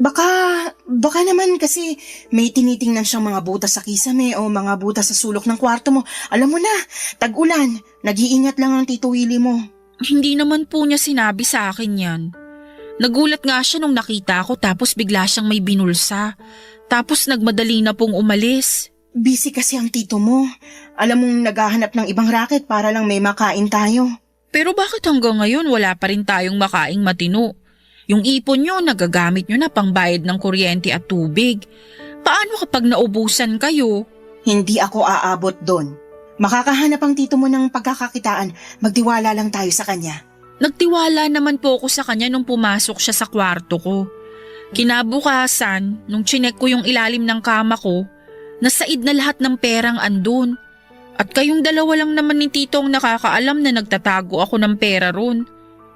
Baka naman kasi may tinitingnan siyang mga butas sa kisame o mga butas sa sulok ng kwarto mo. Alam mo na, tag-ulan, nag-iingat lang ang Tito Willie mo. Hindi naman po niya sinabi sa akin yan. Nagulat nga siya nung nakita ko tapos bigla siyang may binulsa. Tapos nagmadali na pong umalis. Busy kasi ang tito mo. Alam mong naghahanap ng ibang racket para lang may makain tayo. Pero bakit hanggang ngayon wala pa rin tayong makaing matino? Yung ipon nyo, nagagamit nyo na pangbayad ng kuryente at tubig. Paano kapag naubusan kayo? Hindi ako aabot doon. Makakahanap ang tito mo ng pagkakakitaan. Magtiwala lang tayo sa kanya. Nagtiwala naman po ako sa kanya nung pumasok siya sa kwarto ko. Kinabukasan, nung chinek ko yung ilalim ng kama ko, nasaid na lahat ng perang andun. At kayong dalawa lang naman ni Tito ang nakakaalam na nagtatago ako ng pera ron.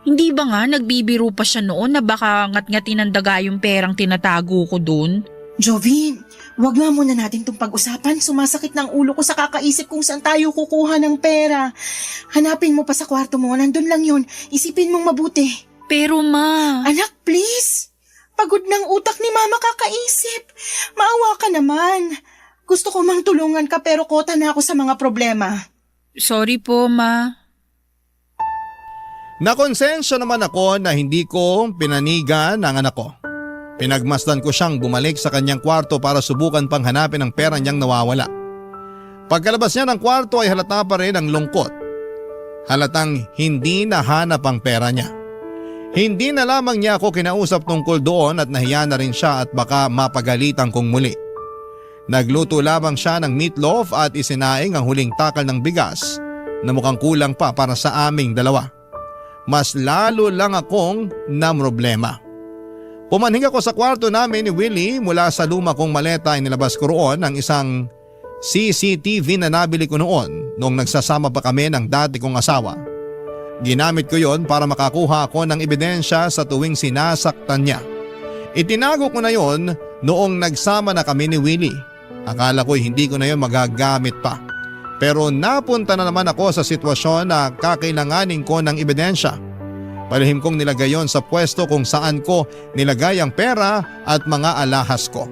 Hindi ba nga nagbibiro pa siya noon na baka ngat-ngatin ng daga yung perang tinatago ko dun? Jovi, wag nga muna natin itong pag-usapan. Sumasakit ng ulo ko sa kakaisip kung saan tayo kukuha ng pera. Hanapin mo pa sa kwarto mo, nandun lang yun. Isipin mong mabuti. Pero ma... Anak, please. Pagod ng utak ni Mama kakaisip. Maawa ka naman. Gusto ko mang tulungan ka pero kota na ako sa mga problema. Sorry po, Ma. Nakonsensya naman ako na hindi ko pinanigan ang anak ko. Pinagmasdan ko siyang bumalik sa kanyang kwarto para subukan pang hanapin ang pera niyang nawawala. Pagkalabas niya ng kwarto ay halata pa rin ang lungkot. Halatang hindi nahanap ang pera niya. Hindi na lamang niya ako kinausap tungkol doon at nahiya na rin siya at baka mapagalitan kong muli. Nagluto lamang siya ng meatloaf at isinaing ang huling takal ng bigas na mukhang kulang pa para sa aming dalawa. Mas lalo lang akong namroblema. Pumanhing ako sa kwarto namin ni Willie. Mula sa luma kong maleta ay nilabas ko roon ang isang CCTV na nabili ko noon nung nagsasama pa kami ng dati kong asawa. Ginamit ko yon para makakuha ako ng ebidensya sa tuwing sinasaktan niya. Itinago ko na yon noong nagsama na kami ni Willie. Akala ko hindi ko na yon magagamit pa. Pero napunta na naman ako sa sitwasyon na kakailanganin ko ng ebidensya. Palihim kong nilagay yon sa pwesto kung saan ko nilagay ang pera at mga alahas ko.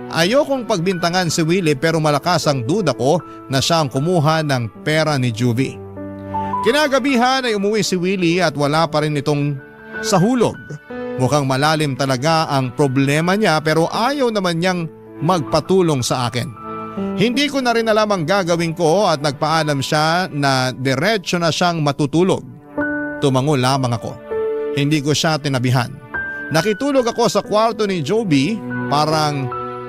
Ayokong pagbintangan si Willie pero malakas ang duda ko na siya ang kumuha ng pera ni Juvie. Kinagabihan ay umuwi si Willie at wala pa rin itong sahulog. Mukhang malalim talaga ang problema niya pero ayaw naman niyang magpatulong sa akin. Hindi ko na rin alam ang gagawin ko at nagpaalam siya na diretsyo na siyang matutulog. Tumango lamang ako. Hindi ko siya tinabihan. Nakitulog ako sa kwarto ni Joby, parang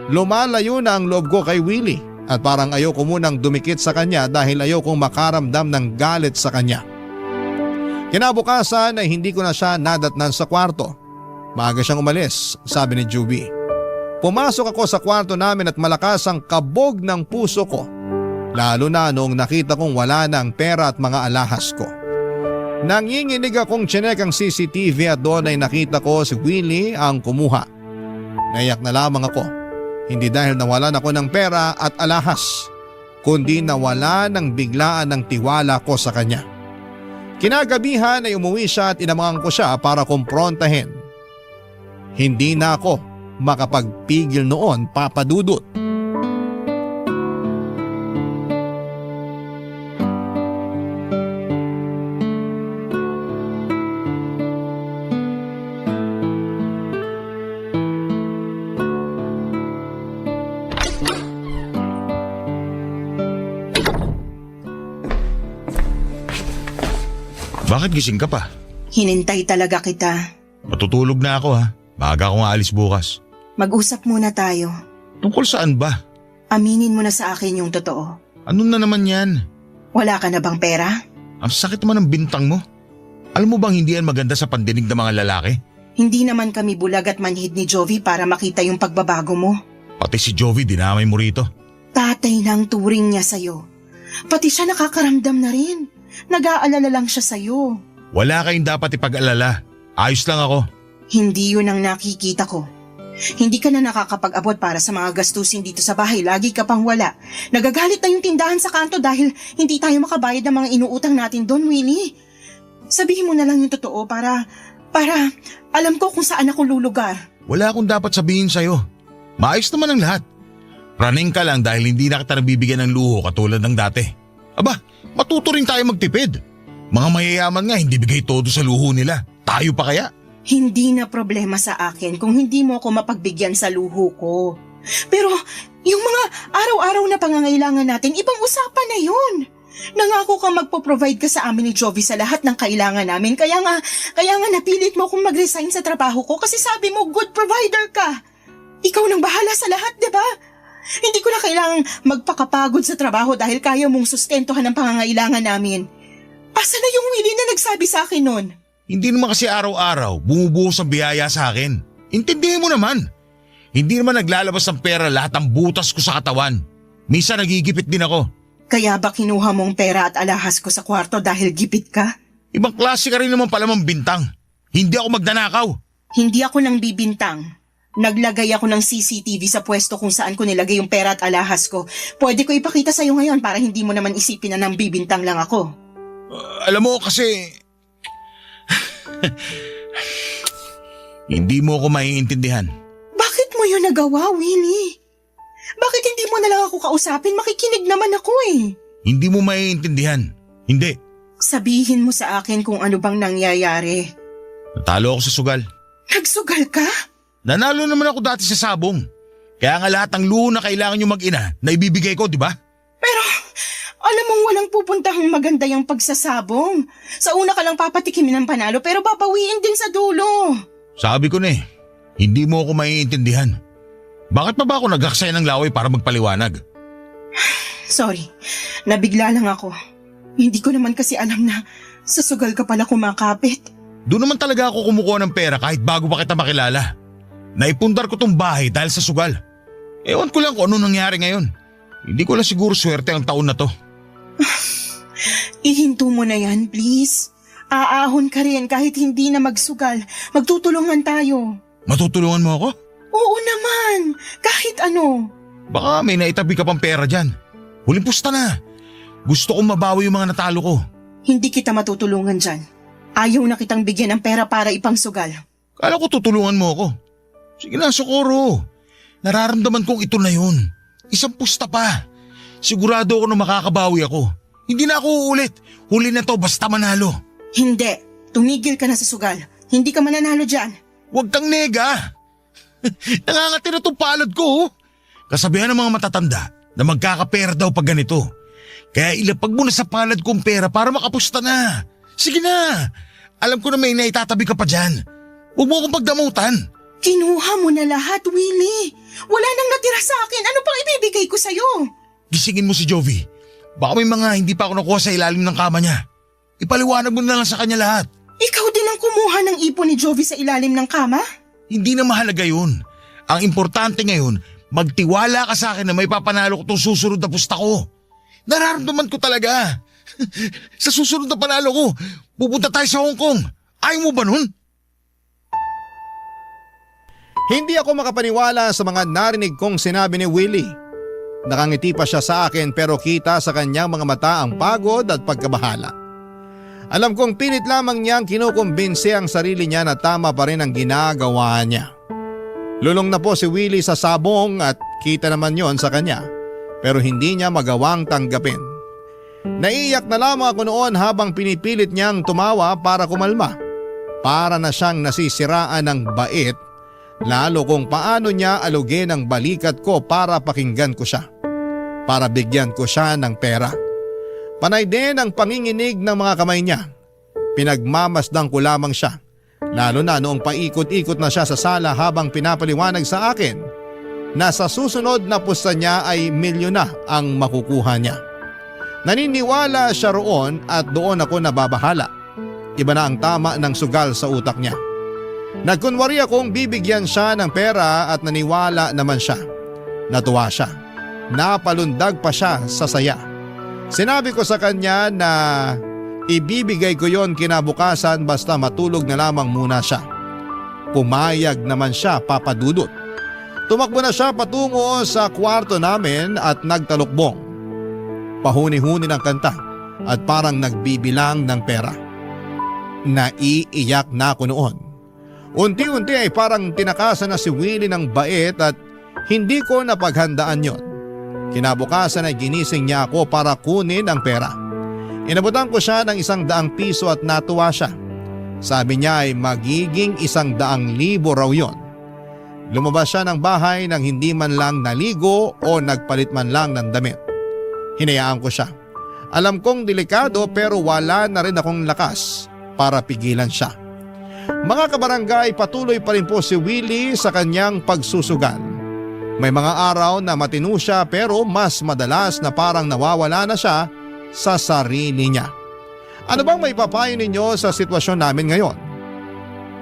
lumalayo na ang loob ko kay Willie at parang ayoko munang dumikit sa kanya dahil ayokong makaramdam ng galit sa kanya. Kinabukasan ay hindi ko na siya nadatnan sa kwarto. Maaga siyang umalis, sabi ni Joby. Pumasok ako sa kwarto namin at malakas ang kabog ng puso ko. Lalo na noong nakita kong wala na ang pera at mga alahas ko. Nanginginig akong tsinek ang CCTV at doon ay nakita ko si Willie ang kumuha. Naiyak na lamang ako. Hindi dahil nawalan ako ng pera at alahas, kundi nawala ng biglaan ng tiwala ko sa kanya. Kinagabihan ay umuwi siya at inamangan ko siya para kumprontahin. Hindi na ako makapagpigil noon, Papa Dudut. Bakit gising ka pa? Hinintay talaga kita. Matutulog na ako ha. Maaga akong aalis bukas. Mag-usap muna tayo. Tungkol saan ba? Aminin mo na sa akin yung totoo. Ano na naman yan? Wala ka na bang pera? Ang sakit naman ng bintang mo. Alam mo bang hindi yan maganda sa pandinig ng mga lalaki? Hindi naman kami bulag at manhid ni Jovi para makita yung pagbabago mo. Pati si Jovi dinamay mo rito. Tatay na ang turing niya sa'yo. Pati siya nakakaramdam na rin. Nag-aalala lang siya sa'yo. Wala kayong dapat ipag-alala. Ayos lang ako. Hindi yun ang nakikita ko. Hindi ka na nakakapag-abot para sa mga gastusin dito sa bahay. Lagi ka pang wala. Nagagalit na yung tindahan sa kanto dahil hindi tayo makabayad ng mga inuutang natin doon, Willie. Sabihin mo na lang yung totoo para alam ko kung saan ako lulugar. Wala akong dapat sabihin sa'yo. Maayos naman ang lahat. Praning ka lang dahil hindi na kita nabibigyan ng luho katulad ng dati. Aba, matuto rin tayo magtipid. Mga mayayaman nga hindi bigay todo sa luho nila. Tayo pa kaya? Hindi na problema sa akin kung hindi mo ako mapagbigyan sa luho ko. Pero yung mga araw-araw na pangangailangan natin, ibang usapan na yun. Nangako kang magpo-provide ka sa amin ni Jovi sa lahat ng kailangan namin. Kaya nga napilit mo akong mag-resign sa trabaho ko kasi sabi mo good provider ka. Ikaw nang bahala sa lahat, di ba? Hindi ko na kailangang magpakapagod sa trabaho dahil kaya mong sustentuhan ang pangangailangan namin. Asa na yung Willie na nagsabi sa akin nun? Hindi naman kasi araw-araw bumubuhos ang biyaya sa akin. Intindihin mo naman. Hindi naman naglalabas ng pera lahat ang butas ko sa katawan. Minsan nagigipit din ako. Kaya ba kinuha mong pera at alahas ko sa kwarto dahil gipit ka? Ibang klase ka rin naman pala mang bintang. Hindi ako magnanakaw. Hindi ako nang bibintang. Naglagay ako ng CCTV sa pwesto kung saan ko nilagay yung pera at alahas ko. Pwede ko ipakita sa'yo ngayon para hindi mo naman isipin na nang bibintang lang ako. Alam mo kasi... Hindi mo ako maiintindihan. Bakit mo yun nagawa, Willie? Bakit hindi mo na lang ako kausapin? Makikinig naman ako eh. Hindi mo maiintindihan. Hindi. Sabihin mo sa akin kung ano bang nangyayari. Natalo ako sa sugal. Nagsugal ka? Nanalo naman ako dati sa sabong. Kaya nga lahat ng luho na kailangan nyo mag-ina na ibibigay ko, di ba? Pero alam mong walang pupuntahang maganda yung pagsasabong. Sa una ka lang papatikimin ng panalo pero babawiin din sa dulo. Sabi ko na eh, hindi mo ako maiintindihan. Bakit pa ba ako nag-aksaya ng laway para magpaliwanag? Sorry, nabigla lang ako. Hindi ko naman kasi alam na sa sugal ka pala kumakapit. Doon naman talaga ako kumukuha ng pera kahit bago pa kita makilala. Naipundar ko tong bahay dahil sa sugal. Ewan ko lang kung ano nangyari ngayon. Hindi ko lang siguro swerte ang taon na to. Ihinto mo na yan, please. Aahon ka rin kahit hindi na magsugal. Magtutulungan tayo. Matutulungan mo ako? Oo naman, kahit ano. Baka may naitabi ka pang pera dyan. Huling pusta na. Gusto kong mabawi yung mga natalo ko. Hindi kita matutulungan dyan. Ayaw na kitang bigyan ng pera para ipangsugal. Kala ko tutulungan mo ako. Sige na, Socorro. Nararamdaman kong ito na yun. Isang pusta pa. Sigurado ako na makakabawi ako. Hindi na ako uulit. Huli na to basta manalo. Hindi. Tumigil ka na sa sugal. Hindi ka mananalo dyan. Huwag kang nega. Nangangati na itong palad ko. Kasabihan ng mga matatanda na magkakapera daw pag ganito. Kaya ilapag mo na sa palad kong pera para makapusta na. Sige na. Alam ko na may naitatabi ka pa dyan. Huwag mo akong pagdamutan. Kinuha mo na lahat, Willie. Wala nang natira sa akin. Ano pang ibibigay ko sa'yo? Gisingin mo si Jovi. Baka may mga hindi pa ako nakuha sa ilalim ng kama niya. Ipaliwanag mo na lang sa kanya lahat. Ikaw din ang kumuha ng ipon ni Jovi sa ilalim ng kama? Hindi na mahalaga yun. Ang importante ngayon, magtiwala ka sa akin na may papanalo ko itong susunod na pusta ko. Nararamdaman ko talaga. Sa susunod na panalo ko, pupunta tayo sa Hong Kong. Ayaw mo ba nun? Hindi ako makapaniwala sa mga narinig kong sinabi ni Willie. Nakangiti pa siya sa akin pero kita sa kanyang mga mata ang pagod at pagkabahala. Alam kong pilit lamang niyang kinukumbinsi ang sarili niya na tama pa rin ang ginagawa niya. Lulong na po si Willie sa sabong at kita naman yon sa kanya pero hindi niya magawang tanggapin. Naiiyak na lamang ako noon habang pinipilit niyang tumawa para kumalma. Para na siyang nasisiraan ng bait. Lalo kung paano niya alugin ang balikat ko para pakinggan ko siya. Para bigyan ko siya ng pera. Panay din ang panginginig ng mga kamay niya. Pinagmamasdang ko lamang siya. Lalo na noong paikot-ikot na siya sa sala habang pinapaliwanag sa akin na sa susunod na pusta niya ay milyon na ang makukuha niya. Naniniwala siya roon at doon ako nababahala. Iba na ang tama ng sugal sa utak niya. Nagkunwari akong bibigyan siya ng pera at naniwala naman siya. Natuwa siya. Napalundag pa siya sa saya. Sinabi ko sa kanya na ibibigay ko yon kinabukasan basta matulog na lamang muna siya. Pumayag naman siya, Papa Dudut. Tumakbo na siya patungo sa kwarto namin at nagtalukbong. Pahuni-huni ng kanta at parang nagbibilang ng pera. Naiiyak na ako noon. Unti-unti ay parang tinakasan na si Willie ng bait at hindi ko napaghandaan yon. Kinabukasan ay ginising niya ako para kunin ang pera. Inabutan ko siya ng 100 piso at natuwa siya. Sabi niya ay magiging 100,000 raw yon. Lumabas siya ng bahay nang hindi man lang naligo o nagpalit man lang ng damit. Hinayaan ko siya. Alam kong delikado pero wala na rin akong lakas para pigilan siya. Mga kabarangay, patuloy pa rin po si Willie sa kanyang pagsusugal. May mga araw na matino siya pero mas madalas na parang nawawala na siya sa sarili niya. Ano bang may papayo ninyo sa sitwasyon namin ngayon?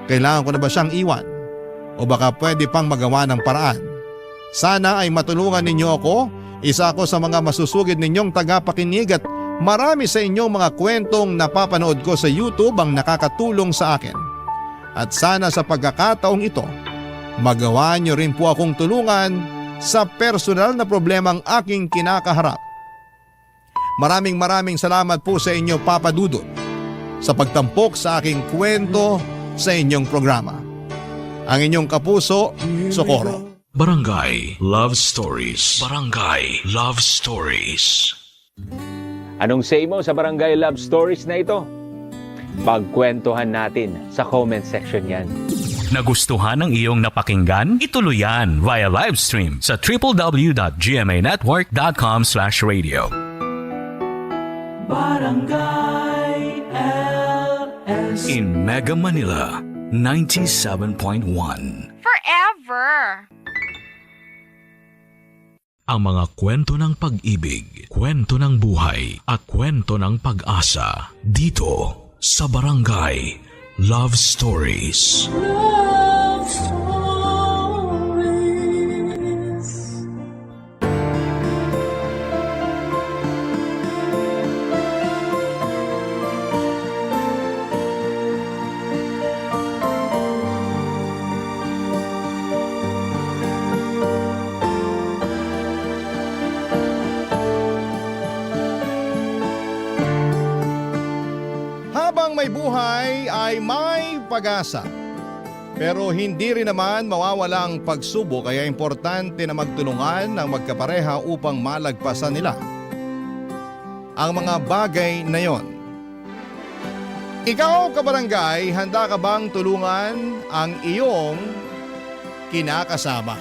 Kailangan ko na ba siyang iwan? O baka pwede pang magawa ng paraan? Sana ay matulungan ninyo ako. Isa ako sa mga masusugid ninyong tagapakinig at marami sa inyong mga kwentong napapanood ko sa YouTube ang nakakatulong sa akin. At sana sa pagkakataong ito, magawa niyo rin po akong tulungan sa personal na problemang aking kinakaharap. Maraming salamat po sa inyo, Papa Dudut, sa pagtampok sa aking kwento sa inyong programa. Ang inyong kapuso, Socorro. Barangay Love Stories. Barangay Love Stories. Anong say mo sa Barangay Love Stories na ito? Pagkwentuhan natin sa comment section yan. Nagustuhan ng iyong napakinggan? Ituloy yan via live stream sa www.gmanetwork.com/radio. Barangay LS. In Mega Manila, 97.1. Forever! Ang mga kwento ng pag-ibig, kwento ng buhay, at kwento ng pag-asa dito sa Barangay Love Stories. Love Stories. Habang may buhay ay may pag-asa. Pero hindi rin naman mawawala ang pagsubok, kaya importante na magtulungan ng magkapareha upang malagpasan nila ang mga bagay na yon. Ikaw, kabarangay, handa ka bang tulungan ang iyong kinakasama?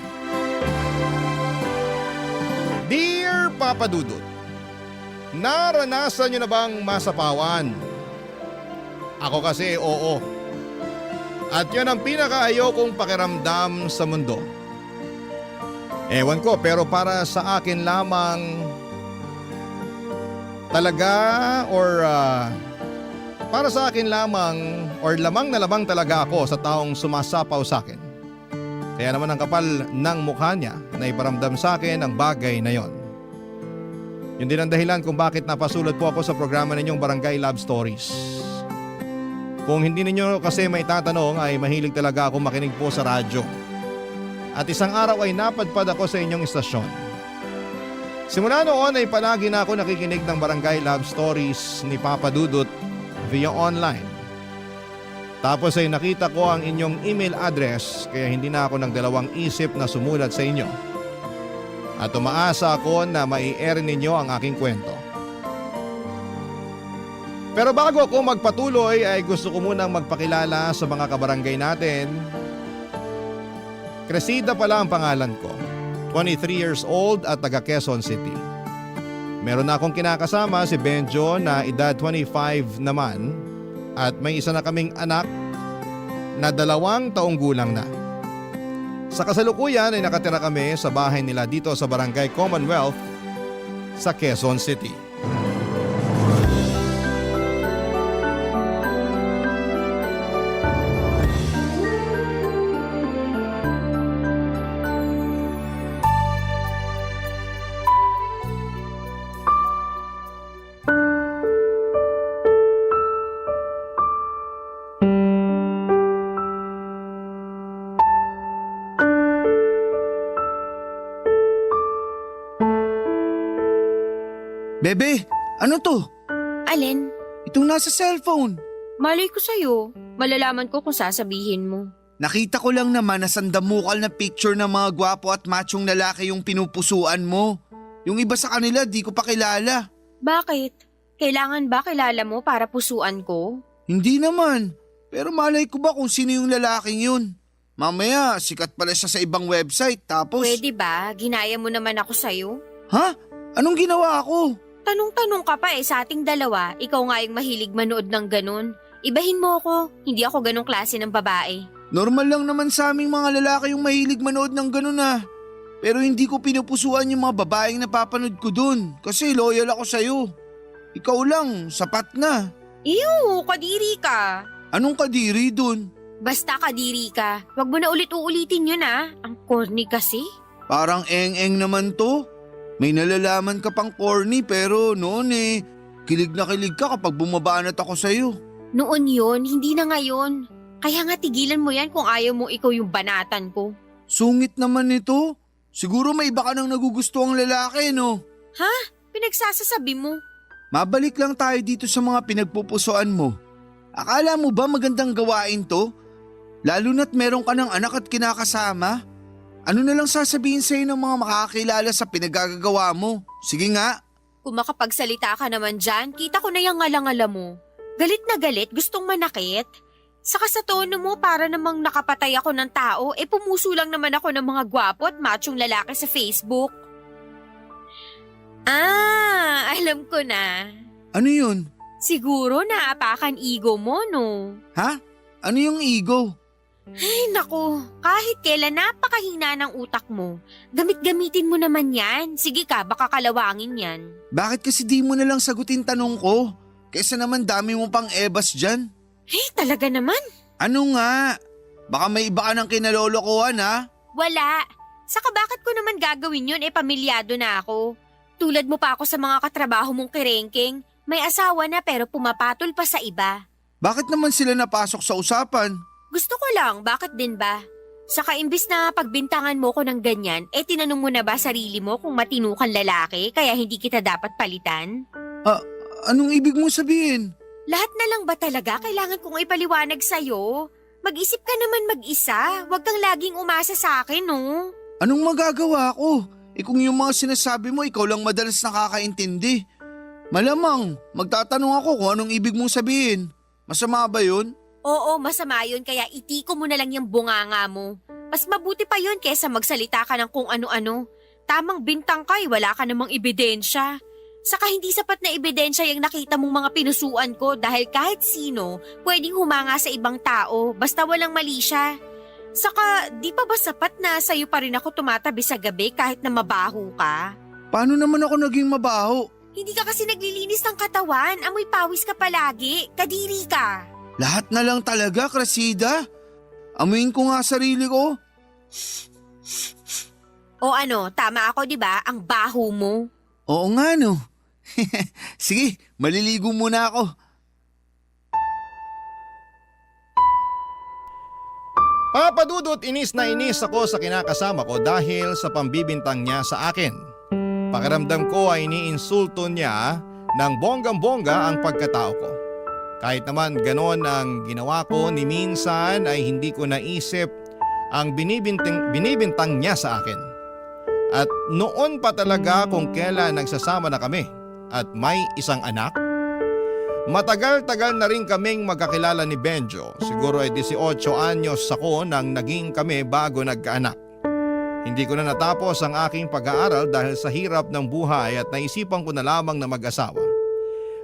Dear Papa Dudut, naranasan niyo na bang masapawan? Ako kasi oo. At yan ang pinakaayaw kong pakiramdam sa mundo. Ewan ko, pero para sa akin lamang talaga para sa akin lamang lamang na lamang talaga ako sa taong sumasapaw sa akin. Kaya naman ang kapal ng mukha niya na iparamdam sa akin ang bagay na yon. Yun din ang dahilan kung bakit napasulat po ako sa programa ninyong Barangay Love Stories. Kung hindi ninyo kasi may tatanong ay mahilig talaga ako makinig po sa radyo. At isang araw ay napadpad ako sa inyong istasyon. Simula noon ay palagi na ako nakikinig ng Barangay Love Stories ni Papa Dudut via online. Tapos ay nakita ko ang inyong email address kaya hindi na ako nagdalawang isip na sumulat sa inyo. At umaasa ako na mai-air ninyo ang aking kwento. Pero bago ako magpatuloy ay gusto ko munang magpakilala sa mga kabarangay natin. Cresida pala ang pangalan ko, 23 years old at taga Quezon City. Meron na akong kinakasama si Benjo na edad 25 naman at may isa na kaming anak na 2 taong gulang na. Sa kasalukuyan ay nakatira kami sa bahay nila dito sa Barangay Commonwealth sa Quezon City. Bebe, ano to? Alin? Itong nasa cellphone. Malay ko sa'yo. Malalaman ko kung sasabihin mo. Nakita ko lang naman na sandamukal na picture ng mga gwapo at machong lalaki yung pinupusuan mo. Yung iba sa kanila di ko pa kilala. Bakit? Kailangan ba kilala mo para pusuan ko? Hindi naman. Pero malay ko ba kung sino yung lalaking yun? Mamaya, sikat pala siya sa ibang website tapos… Pwede ba? Ginaya mo naman ako sa'yo? Ha? Anong ginawa ko? Tanong-tanong ka pa sa ating dalawa. Ikaw nga yung mahilig manood ng ganun. Ibahin mo ako. Hindi ako ganong klase ng babae. Normal lang naman sa aming mga lalaki yung mahilig manood ng ganun ah. Pero hindi ko pinupusuan yung mga babaeng napapanood ko dun. Kasi loyal ako sa'yo. Ikaw lang, sapat na. Ew, kadiri ka. Anong kadiri dun? Basta kadiri ka. Wag mo na ulit-uulitin yun Ang corny kasi. Parang eng-eng naman to. May nalalaman ka pang corny pero noon kilig na kilig ka kapag bumabanat ako sa'yo. Noon yun, hindi na ngayon. Kaya nga tigilan mo yan kung ayaw mo ikaw yung banatan ko. Sungit naman nito. Siguro may iba ka nang nagugustuhang lalaki, no? Ha? Pinagsasasabi mo? Mabalik lang tayo dito sa mga pinagpupusuan mo. Akala mo ba magandang gawain to? Lalo na't meron ka ng anak at kinakasama. Ano na lang sasabihin sa'yo ng mga makakilala sa pinagagagawa mo? Sige nga. Kung makapagsalita ka naman dyan, kita ko na yung ngalangala mo. Galit na galit, gustong manakit. Saka sa tono mo, para namang nakapatay ako ng tao, pumuso lang naman ako ng mga gwapo at machong lalaki sa Facebook. Alam ko na. Ano yun? Siguro naapakan ego mo, no? Ha? Ano yung ego? Ay, naku. Kahit kailan napakahina ng utak mo. Gamit-gamitin mo naman yan. Sige ka, baka kalawangin yan. Bakit kasi di mo na lang sagutin tanong ko? Kaysa naman dami mo pang ebas dyan. Talaga naman? Ano nga? Baka may iba ka ng kinalolokohan ha? Wala. Saka bakit ko naman gagawin yun? Pamilyado na ako. Tulad mo pa ako sa mga katrabaho mong kirengking. May asawa na pero pumapatol pa sa iba. Bakit naman sila napasok sa usapan? Gusto ko lang, bakit din ba? Saka imbis na pagbintangan mo ko ng ganyan, tinanong mo na ba sarili mo kung matino kang lalaki kaya hindi kita dapat palitan? Anong ibig mong sabihin? Lahat na lang ba talaga kailangan kong ipaliwanag sa'yo? Mag-isip ka naman mag-isa, huwag kang laging umasa sa akin, no? Anong magagawa ko? Kung yung mga sinasabi mo, ikaw lang madalas nakakaintindi. Malamang, magtatanong ako kung anong ibig mong sabihin. Masama ba yun? Oo, masama yun kaya itiko mo na lang yung bunganga mo. Mas mabuti pa yun kesa magsalita ka ng kung ano-ano. Tamang bintang ka wala ka namang ebidensya. Saka hindi sapat na ebidensya yung nakita mong mga pinusuan ko dahil kahit sino pwedeng humanga sa ibang tao basta walang mali siya. Saka di pa ba sapat na sa'yo pa rin ako tumatabi sa gabi kahit na mabaho ka? Paano naman ako naging mabaho? Hindi ka kasi naglilinis ng katawan, amoy pawis ka palagi, kadiri ka. Lahat na lang talaga, Cressida. Amuin ko nga sarili ko. O ano, tama ako 'di ba? Ang baho mo. Oo nga no. Sige, maliligo muna ako. Papadudot, inis na inis ako sa kinakasama ko dahil sa pambibintang niya sa akin. Pakiramdam ko ay iniinsulto niya ng bonggang-bongga ang pagkatao ko. Kahit naman ganon ang ginawa ko, ni minsan ay hindi ko naisip ang binibintang niya sa akin. At noon pa talaga kung kailan nagsasama na kami at may isang anak. Matagal-tagal na rin kaming magkakilala ni Benjo. Siguro ay 18 anyos ako nang naging kami bago nagkaanak. Hindi ko na natapos ang aking pag-aaral dahil sa hirap ng buhay at naisipan ko na lamang na mag-asawa.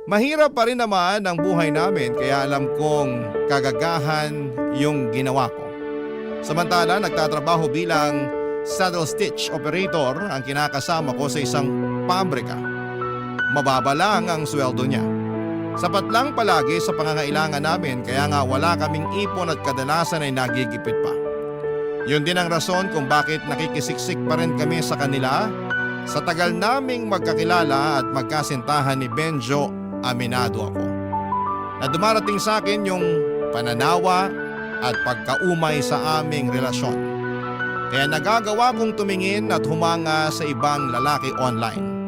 Mahirap pa rin naman ang buhay namin kaya alam kong kagagahan yung ginawa ko. Samantala, nagtatrabaho bilang saddle stitch operator ang kinakasama ko sa isang pabrika. Mababa lang ang sweldo niya. Sapat lang palagi sa pangangailangan namin kaya nga wala kaming ipon at kadalasan ay nagigipit pa. Yun din ang rason kung bakit nakikisiksik pa rin kami sa kanila. Sa tagal naming magkakilala at magkasintahan ni Benjo, aminado ako na dumarating sa akin yung pananawa at pagkaumay sa aming relasyon. Kaya nagagawa kong tumingin at humanga sa ibang lalaki online.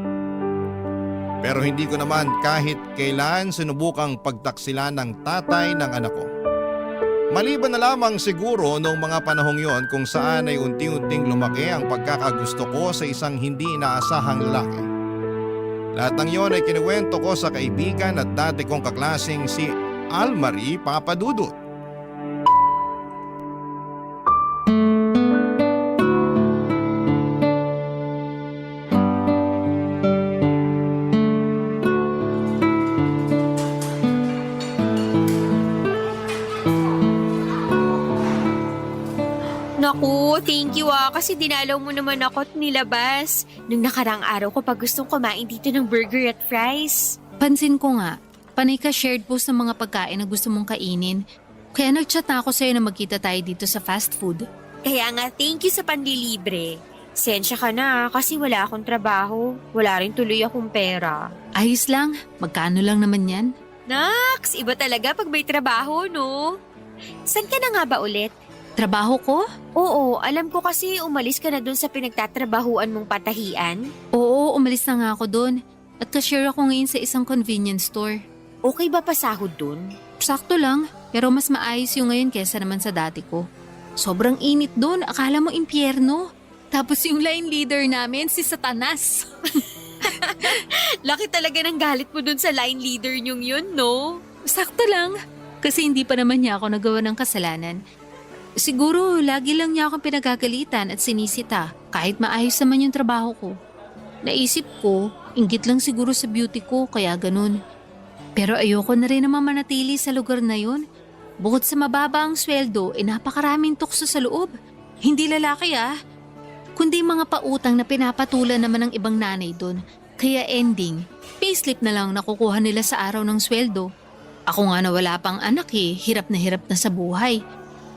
Pero hindi ko naman kahit kailan sinubukang pagtaksilan ng tatay ng anak ko. Maliban na lamang siguro noong mga panahong yon kung saan ay unti-unting lumaki ang pagkakagusto ko sa isang hindi inaasahang lalaki. Lahat ng yon ay kinuwento ko sa kaibigan at dati kong kaklaseng si Almarie Papadudot. Naku, thank you kasi dinalaw mo naman ako at nilabas. Nung nakarang araw ko pa gustong kumain dito ng burger at fries. Pansin ko nga, panay ka shared post ng mga pagkain na gusto mong kainin. Kaya nag-chat na ako sa'yo na magkita tayo dito sa fast food. Kaya nga, thank you sa panlilibre. Sensya ka na kasi wala akong trabaho. Wala rin tuloy akong pera. Ayos lang, magkano lang naman yan? Naks, iba talaga pag may trabaho, no? San ka na nga ba ulit? Trabaho ko? Oo, alam ko kasi umalis ka na dun sa pinagtatrabahuan mong patahian. Oo, umalis na nga ako dun. At cashier ako ngayon sa isang convenience store. Okay ba pasahod dun? Sakto lang, Pero mas maayos yung ngayon kesa naman sa dati ko. Sobrang init doon, akala mo impyerno. Tapos yung line leader namin, si Satanas. Laki talaga ng galit mo dun sa line leader niyong yun, no? Sakto lang, kasi hindi pa naman niya ako nagawa ng kasalanan. Siguro, lagi lang niya akong pinagagalitan at sinisita kahit maayos naman yung trabaho ko. Naisip ko, inggit lang siguro sa beauty ko, kaya ganun. Pero ayoko na rin naman manatili sa lugar na yun. Bukod sa mababa ang sweldo, napakaraming tukso sa loob. Hindi lalaki kundi mga pautang na pinapatulan naman ng ibang nanay doon. Kaya ending, payslip na lang nakukuha nila sa araw ng sweldo. Ako nga na wala pang anak hirap na sa buhay.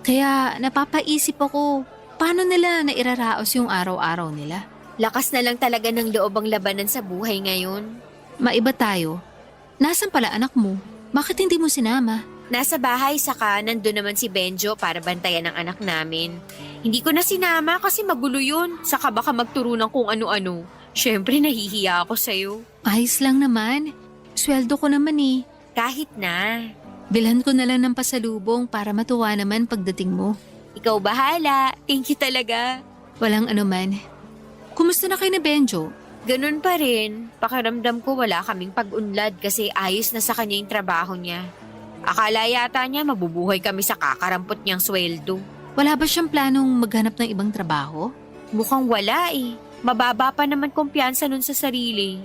Kaya napapaisip ako, paano nila nairaraos yung araw-araw nila? Lakas na lang talaga ng loob ang labanan sa buhay ngayon. Maiba tayo. Nasaan pala anak mo? Bakit hindi mo sinama? Nasa bahay saka nandun naman si Benjo para bantayan ang anak namin. Hindi ko na sinama kasi magulo yun. Saka baka magturo ng kung ano-ano. Syempre nahihiya ako sa'yo. Ayos lang naman. Sweldo ko naman Kahit na. Bilhan ko na lang ng pasalubong para matuwa naman pagdating mo. Ikaw bahala. Thank you talaga. Walang anuman. Kumusta na kayo ni Benjo? Ganun pa rin. Pakiramdam ko wala kaming pag-unlad kasi ayos na sa kanya yung trabaho niya. Akala yata niya mabubuhay kami sa kakarampot niyang sweldo. Wala ba siyang planong maghanap ng ibang trabaho? Mukhang wala Mababa pa naman kumpiyansa nun sa sarili.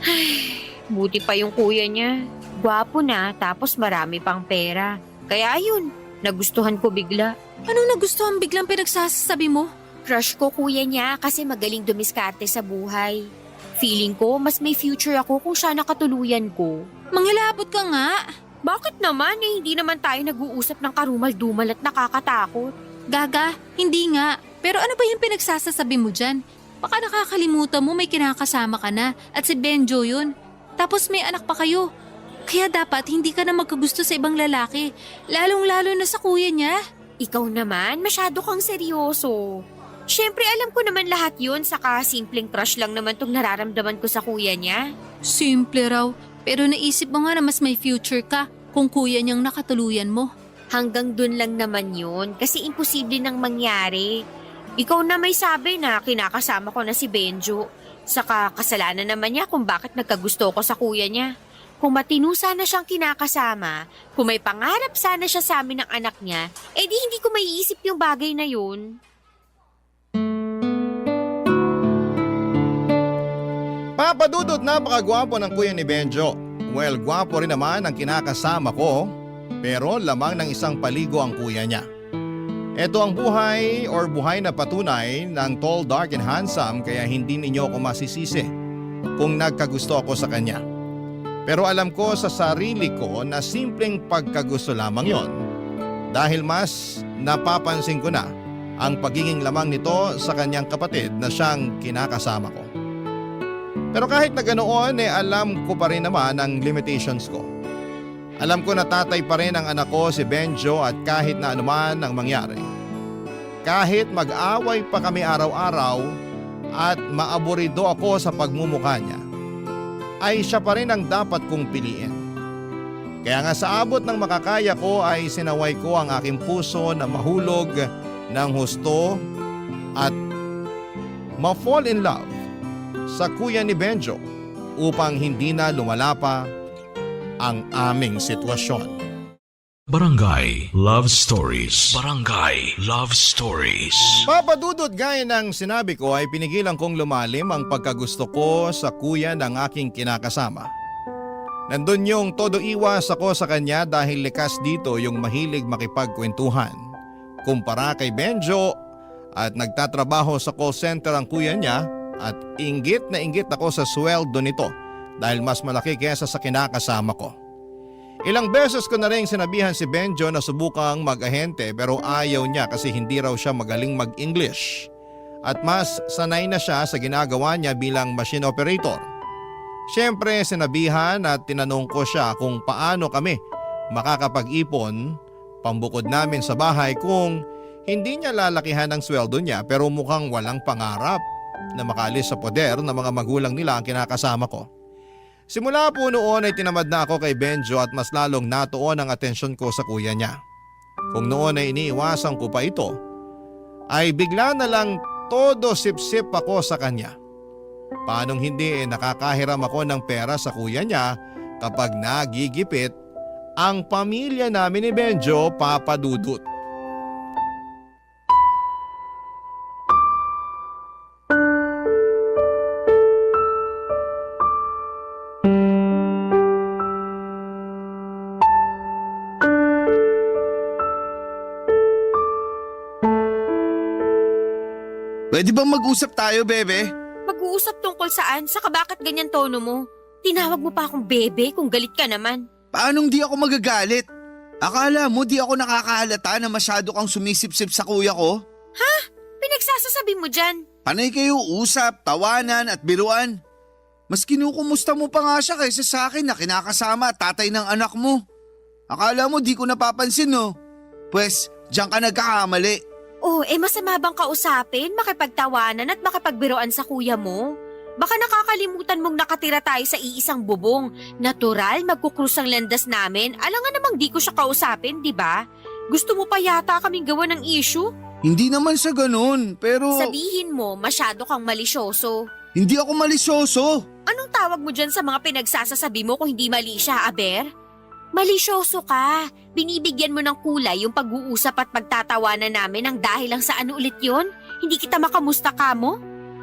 Ay, buti pa yung kuya niya. Gwapo na tapos marami pang pera. Kaya yun, nagustuhan ko bigla. Anong nagustuhan biglang pinagsasabi mo? Crush ko kuya niya kasi magaling dumiskarte sa buhay. Feeling ko mas may future ako kung siya nakatuluyan ko. Manghilabot ka nga. Bakit naman hindi naman tayo nag-uusap ng karumal-dumal at nakakatakot? Gaga, hindi nga. Pero ano ba yung pinagsasasabi mo dyan? Baka nakakalimutan mo may kinakasama ka na at si Benjo yun. Tapos may anak pa kayo. Kaya dapat hindi ka na magkagusto sa ibang lalaki. Lalong-lalo na sa kuya niya. Ikaw naman, masyado kang seryoso. Siyempre alam ko naman lahat yun, saka simpleng crush lang naman tong nararamdaman ko sa kuya niya. Simple raw, pero naisip mo nga na mas may future ka kung kuya niyang nakatuluyan mo. Hanggang dun lang naman yun, kasi imposible nang mangyari. Ikaw na may sabi na kinakasama ko na si Benjo. Saka kasalanan naman niya kung bakit nagkagusto ko sa kuya niya. Kung matino sana siyang kinakasama, kung may pangarap sana siya sa amin ng anak niya, di hindi ko maiisip yung bagay na yun. Papadudot, napakagwapo ng kuya ni Benjo. Well, gwapo rin naman ang kinakasama ko, pero lamang ng isang paligo ang kuya niya. Ito ang buhay na patunay ng tall, dark and handsome, kaya hindi ninyo ako masisisi kung nagkagusto ako sa kanya. Pero alam ko sa sarili ko na simpleng pagkagusto lamang yon. Dahil mas napapansin ko na ang pagiging lamang nito sa kanyang kapatid na siyang kinakasama ko. Pero kahit na ganoon, alam ko pa rin naman ang limitations ko. Alam ko na tatay pa rin ang anak ko si Benjo at kahit na anuman ang mangyari. Kahit mag-away pa kami araw-araw at maaburido ako sa pagmumukha niya, ay siya pa rin ang dapat kong piliin. Kaya nga sa abot ng makakaya ko ay sinaway ko ang aking puso na mahulog ng husto at ma-fall in love sa kuya ni Benjo upang hindi na lumala pa ang aming sitwasyon. Barangay Love Stories. Barangay Love Stories. Papadudot, gaya ng sinabi ko ay pinigilan kong lumalim ang pagkagusto ko sa kuya ng aking kinakasama. Nandun yung todo iwas ako sa kanya dahil likas dito yung mahilig makipagkwentuhan. Kumpara kay Benjo at nagtatrabaho sa call center ang kuya niya at inggit na inggit ako sa sweldo nito dahil mas malaki kesa sa kinakasama ko. Ilang beses ko na rin sinabihan si Benjo na subukang mag-ahente pero ayaw niya kasi hindi raw siya magaling mag-English. At mas sanay na siya sa ginagawa niya bilang machine operator. Siyempre sinabihan at tinanong ko siya kung paano kami makakapag-ipon pambukod namin sa bahay kung hindi niya lalakihan ang sweldo niya pero mukhang walang pangarap na makaalis sa poder ng mga magulang nila ang kinakasama ko. Simula po noon ay tinamad na ako kay Benjo at mas lalong natuon ang atensyon ko sa kuya niya. Kung noon ay iniiwasan ko pa ito, ay bigla na lang todo sip-sip ako sa kanya. Paanong hindi nakakahiram ako ng pera sa kuya niya kapag nagigipit ang pamilya namin ni Benjo, Papa Dudut. Pwede bang mag-usap tayo, bebe? Mag-uusap tungkol saan? Saka bakit ganyan tono mo? Tinawag mo pa akong bebe kung galit ka naman. Paanong di ako magagalit? Akala mo di ako nakakahalata na masyado kang sumisip-sip sa kuya ko? Ha? Pinagsasasabi mo dyan? Panay kayo usap, tawanan at biruan. Mas kinukumusta mo pa nga siya kaysa sa akin na kinakasama at tatay ng anak mo. Akala mo di ko napapansin, no? Pwes, diyan ka nagkakamali. Oh, masama bang kausapin, makipagtawanan at makipagbiroan sa kuya mo? Baka nakakalimutan mong nakatira tayo sa iisang bubong. Natural, magkukrus ang landas namin. Alangan namang di ko siya kausapin, di ba? Gusto mo pa yata kaming gawa ng issue? Hindi naman sa ganun, pero... Sabihin mo, masyado kang malisyoso. Hindi ako malisyoso. Anong tawag mo dyan sa mga pinagsasasabi mo kung hindi mali siya, Aber? Malisyoso ka. Binibigyan mo ng kulay yung pag-uusap at pagtatawanan namin ang dahil lang sa ano ulit yon? Hindi kita makamusta ka mo?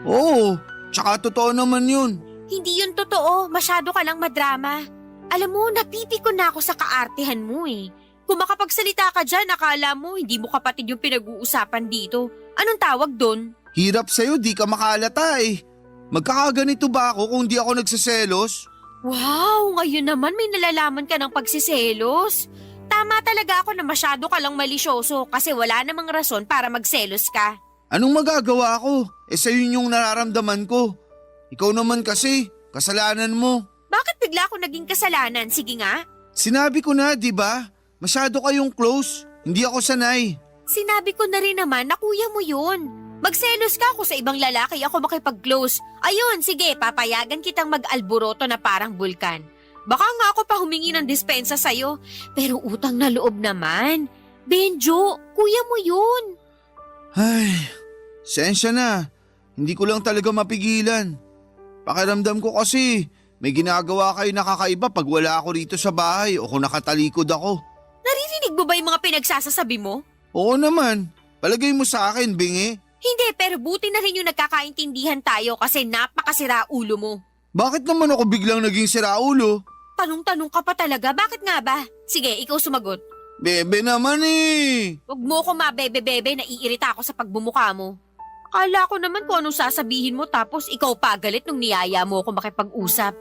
Oo, tsaka totoo naman yun. Hindi yun totoo. Masyado ka lang madrama. Alam mo, napipikon na ako sa kaartehan mo eh. Kung makapagsalita ka dyan, akala mo hindi mo kapatid yung pinag-uusapan dito. Anong tawag doon? Hirap sa'yo, di ka makalata eh. Magkakaganito ba ako kung di ako nagsaselos? Wow, ngayon naman may nalalaman ka ng pagsiselos. Tama talaga ako na masyado ka lang malisyoso kasi wala namang rason para magselos ka. Anong magagawa ko? Sa'yo yung nararamdaman ko. Ikaw naman kasi, kasalanan mo. Bakit bigla ako naging kasalanan? Sige nga. Sinabi ko na, di ba? Masyado kayong close. Hindi ako sanay. Sinabi ko na rin naman na kuya mo yun. Magselos ka kung sa ibang lalaki ako makipag-close. Ayun, sige, papayagan kitang mag-alboroto na parang bulkan. Baka nga ako pa humingi ng dispensa sa'yo, pero utang na loob naman. Benjo, kuya mo yun. Ay, sensya na. Hindi ko lang talaga mapigilan. Pakiramdam ko kasi may ginagawa kayo nakakaiba pag wala ako rito sa bahay o kung nakatalikod ako. Naririnig mo ba yung mga pinagsasasabi mo? Oo naman. Palagay mo sa akin, bingi. Hindi, pero buti na rin yung nagkakaintindihan tayo kasi napakasira ulo mo. Bakit naman ako biglang naging siraulo? Tanong-tanong ka pa talaga, bakit nga ba? Sige, ikaw sumagot. Bebe naman eh. Huwag mo ko mabebe-bebe, naiirita ako sa pagbumuka mo. Akala ko naman kung anong sasabihin mo tapos ikaw pa galit nung niyaya mo ako makipag-usap.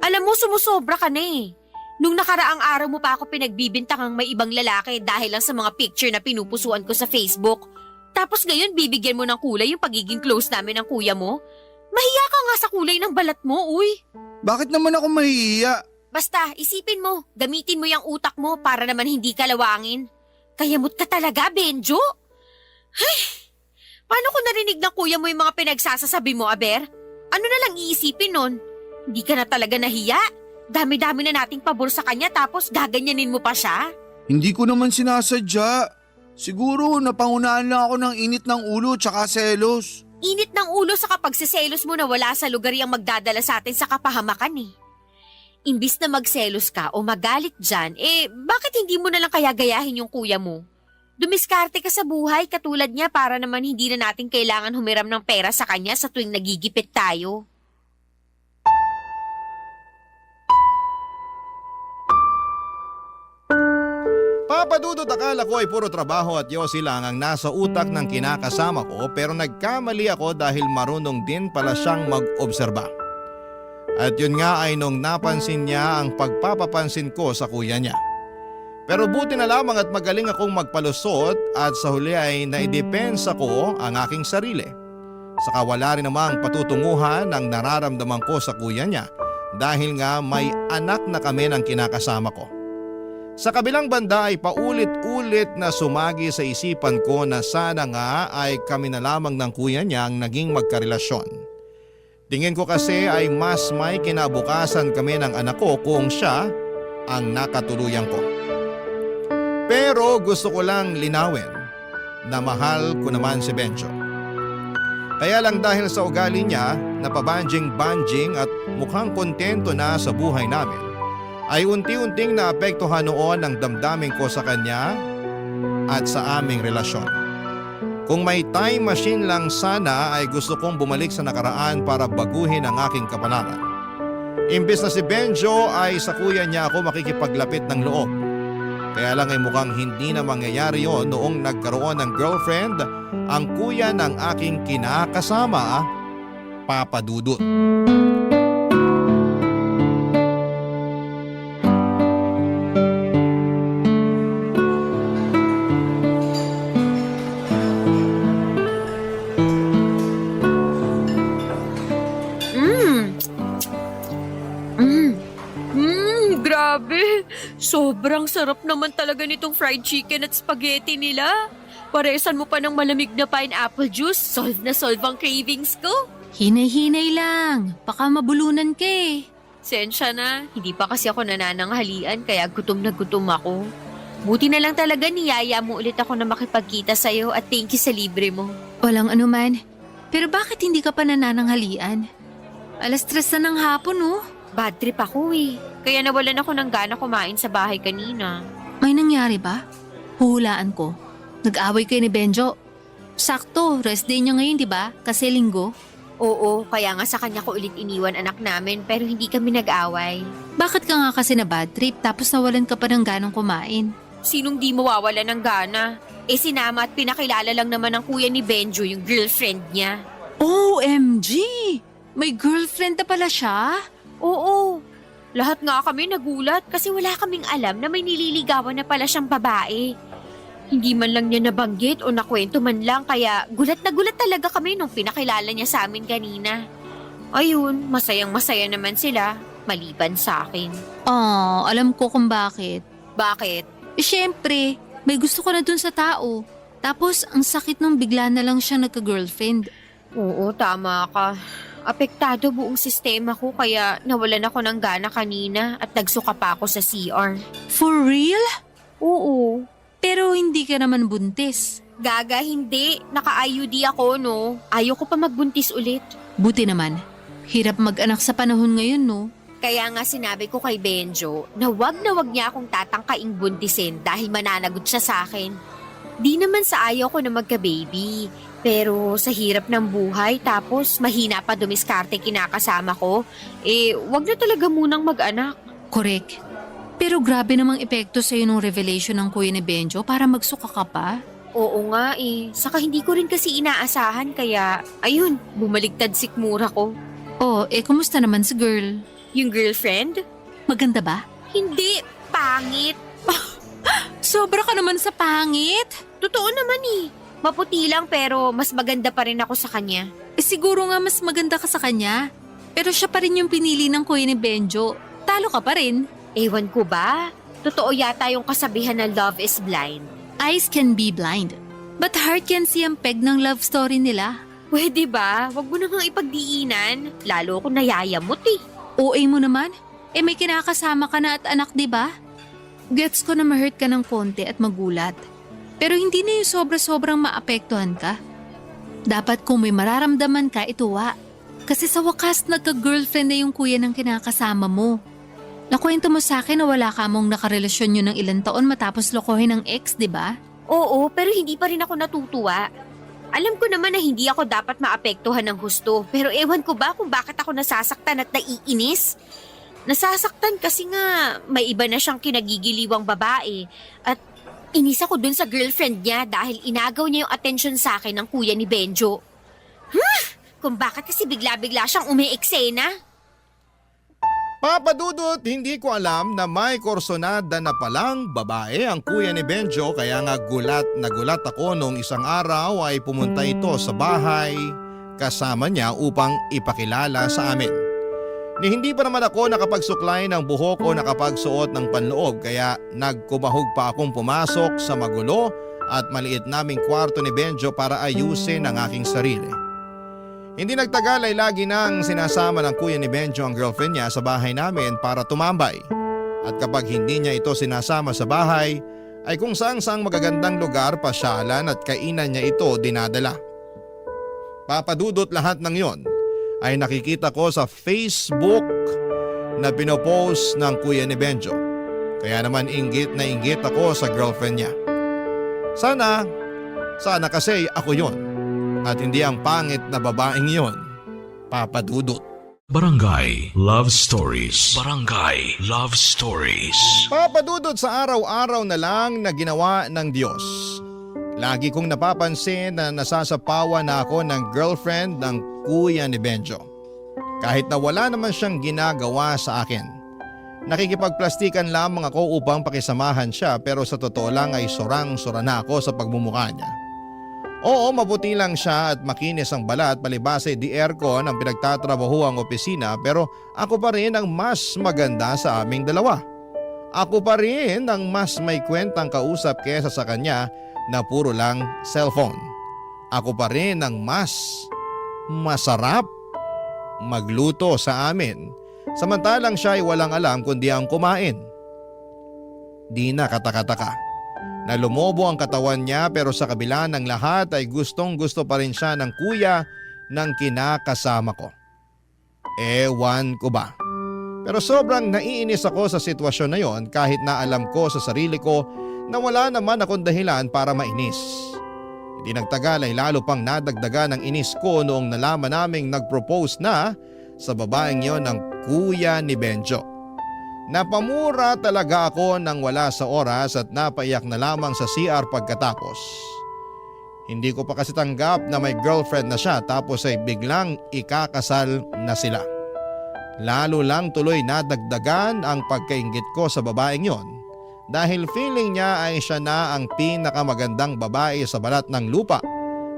Alam mo, sumusobra ka na eh. Nung nakaraang araw mo pa ako pinagbibintangang may ibang lalaki dahil lang sa mga picture na pinupusuan ko sa Facebook. Tapos ngayon bibigyan mo ng kulay yung pagiging close namin ng kuya mo? Mahiya ka nga sa kulay ng balat mo, uy. Bakit naman ako mahihiya? Basta, isipin mo, gamitin mo yung utak mo para naman hindi ka lawangin. Kayamot ka talaga, Benjo. Ay, paano ko narinig ng kuya mo yung mga pinagsasasabi mo, Aber? Ano na lang iisipin nun? Hindi ka na talaga nahiya? Dami-dami na nating pabor sa kanya tapos gaganyanin mo pa siya? Hindi ko naman sinasadya. Siguro napangunahan lang ako ng init ng ulo tsaka selos. Init ng ulo sa kapag siselos mo na wala sa lugar yung magdadala sa atin sa kapahamakan eh. Imbis na magselos ka o magalit dyan, bakit hindi mo na lang kaya gayahin yung kuya mo? Dumiskarte ka sa buhay katulad niya para naman hindi na natin kailangan humiram ng pera sa kanya sa tuwing nagigipit tayo. Papadudot akala ko ay puro trabaho at yosi lang ang nasa utak ng kinakasama ko pero nagkamali ako dahil marunong din pala siyang mag-obserba. At yun nga ay nung napansin niya ang pagpapapansin ko sa kuya niya. Pero buti na lamang at magaling akong magpalusot at sa huli ay naidepensa ko ang aking sarili. Saka wala rin namang patutunguhan ang nararamdaman ko sa kuya niya dahil nga may anak na kami ng kinakasama ko. Sa kabilang banda ay paulit-ulit na sumagi sa isipan ko na sana nga ay kami na lamang ng kuya niya ang naging magkarelasyon. Tingin ko kasi ay mas may kinabukasan kami ng anak ko kung siya ang nakatuluyan ko. Pero gusto ko lang linawin na mahal ko naman si Benjo. Kaya lang dahil sa ugali niya na pabanjing-banjing at mukhang kontento na sa buhay namin, ay unti-unting naapektuhan noon ang damdamin ko sa kanya at sa aming relasyon. Kung may time machine lang sana ay gusto kong bumalik sa nakaraan para baguhin ang aking kapalaran. Imbes na si Benjo ay sa kuya niya ako makikipaglapit ng loob. Kaya lang ay mukhang hindi na mangyayari yon noong nagkaroon ng girlfriend ang kuya ng aking kinakasama, Papa Dudut. Grabe! Sobrang sarap naman talaga nitong fried chicken at spaghetti nila. Paresan mo pa ng malamig na pineapple juice, solve na solve ang cravings ko. Hinay-hinay lang. Baka mabulunan ka eh. Sensya na, hindi pa kasi ako nanananghalian kaya gutom na gutom ako. Buti na lang talaga niyaya mo ulit ako na makipagkita sa'yo at thank you sa libre mo. Walang anuman. Pero bakit hindi ka pa nanananghalian? 3:00 na ng hapon oh. Bad trip ako eh. Kaya nawalan ako ng gana kumain sa bahay kanina. May nangyari ba? Huhulaan ko. Nag-away kayo ni Benjo. Sakto, rest day niya ngayon, di ba? Kasi linggo. Oo, kaya nga sa kanya ko ulit iniwan anak namin pero hindi kami nag-away. Bakit ka nga kasi na bad trip tapos nawalan ka pa ng ganang kumain? Sinong di mawawala ng gana? Sinama at pinakilala lang naman ng kuya ni Benjo yung girlfriend niya. OMG! May girlfriend na pala siya? Oo. Lahat nga kami nagulat kasi wala kaming alam na may nililigawan na pala siyang babae. Hindi man lang niya nabanggit o nakwento man lang kaya gulat na gulat talaga kami nung pinakilala niya sa amin kanina. Ayun, masayang masaya naman sila, maliban sa akin. Alam ko kung bakit. Bakit? Siyempre, may gusto ko na dun sa tao. Tapos, ang sakit nung bigla na lang siya nagka-girlfriend. Oo, tama ka. Apektado buong sistema ko kaya nawalan ako ng gana kanina at nagsuka pa ako sa CR. For real? Oo. Pero hindi ka naman buntis. Gaga, hindi. Naka-IUD ako, no? Ayaw ko pa magbuntis ulit. Buti naman. Hirap mag-anak sa panahon ngayon, no? Kaya nga sinabi ko kay Benjo na wag niya akong tatangkaing buntisin dahil mananagot siya sa akin. Di naman sa ayaw ko na magka-baby. Pero sa hirap ng buhay tapos mahina pa dumiskarte kinakasama ko, wag na talaga munang mag-anak. Correct. Pero grabe namang epekto sa'yo nung revelation ng kuya ni Benjo para magsuka ka pa. Oo nga Saka hindi ko rin kasi inaasahan kaya, ayun, bumaligtad sikmura ko. Kumusta naman si girl? Yung girlfriend? Maganda ba? Hindi, pangit. Sobra ka naman sa pangit. Totoo naman Maputi lang pero mas maganda pa rin ako sa kanya. Siguro nga mas maganda ka sa kanya. Pero siya pa rin yung pinili ng kuya ni Benjo. Talo ka pa rin. Ewan ko ba? Totoo yata yung kasabihan na love is blind. Eyes can be blind, but heart can see ang peg ng love story nila. Pwede ba? Wag mo namang ipagdiinan. Lalo ako nayayamot OA mo naman? May kinakasama ka na at anak, di ba? Gets ko na ma-hurt ka ng konti at magulat. Pero hindi na yung sobra-sobrang maapektuhan ka. Dapat kung may mararamdaman ka, ituwa. Kasi sa wakas, nagka-girlfriend na yung kuya ng kinakasama mo. Nakwento mo sa akin na wala ka mong nakarelasyon yun ng ilang taon matapos lokohin ng ex, di ba? Oo, pero hindi pa rin ako natutuwa. Alam ko naman na hindi ako dapat maapektuhan ng husto. Pero ewan ko ba kung bakit ako nasasaktan at naiinis? Nasasaktan kasi nga may iba na siyang kinagigiliwang babae. At inis ako dun sa girlfriend niya dahil inagaw niya yung atensyon sa akin ng kuya ni Benjo. Kung bakit kasi bigla-bigla siyang umiiksena? Papa Dudut, hindi ko alam na may korsonada na palang babae ang kuya ni Benjo kaya nga gulat na gulat ako nung isang araw ay pumunta ito sa bahay kasama niya upang ipakilala sa amin. Hindi pa naman ako nakapagsuklay ng buhok o nakapagsuot ng panloob kaya nagkumahog pa akong pumasok sa magulo at maliit naming kwarto ni Benjo para ayusin ang aking sarili. Hindi nagtagal ay lagi nang sinasama ng kuya ni Benjo ang girlfriend niya sa bahay namin para tumambay. At kapag hindi niya ito sinasama sa bahay, ay kung saang magagandang lugar pasyalan at kainan niya ito dinadala. Papadudot lahat ng yon ay nakikita ko sa Facebook na pinopost ng kuya ni Benjo. Kaya naman inggit na inggit ako sa girlfriend niya. Sana kasi ako yon at hindi ang pangit na babaeng yon, Papadudot. Barangay Love Stories. Barangay Love Stories. Papadudot sa araw-araw na lang na ginawa ng Diyos. Lagi kong napapansin na nasasapawan na ako ng girlfriend ng kuya ni Benjo. Kahit na wala naman siyang ginagawa sa akin. Nakikipagplastikan lamang ako upang pakisamahan siya pero sa totoo lang ay sorang-sora na ako sa pagmumukha niya. Oo, mabuti lang siya at makinis ang balat palibase di aircon ang pinagtatrabahuang opisina pero ako pa rin ang mas maganda sa aming dalawa. Ako pa rin ang mas may kwentang kausap kesa sa kanya na puro lang cellphone. Ako pa rin ang mas masarap magluto sa amin samantalang siya ay walang alam kundi ang kumain. Di na katakataka na lumobo ang katawan niya pero sa kabila ng lahat ay gustong-gusto pa rin siya ng kuya ng kinakasama ko. Ewan ko ba. Pero sobrang naiinis ako sa sitwasyon na yon kahit na alam ko sa sarili ko na wala naman akong dahilan para mainis. Hindi nagtagal ay lalo pang nadagdagan ang inis ko noong nalaman naming nag-propose na sa babaeng yon ng kuya ni Benjo. Napamura talaga ako nang wala sa oras at napaiyak na lamang sa CR pagkatapos. Hindi ko pa kasi tanggap na may girlfriend na siya tapos ay biglang ikakasal na sila. Lalo lang tuloy nadagdagan ang pagkainggit ko sa babaeng yon dahil feeling niya ay siya na ang pinakamagandang babae sa balat ng lupa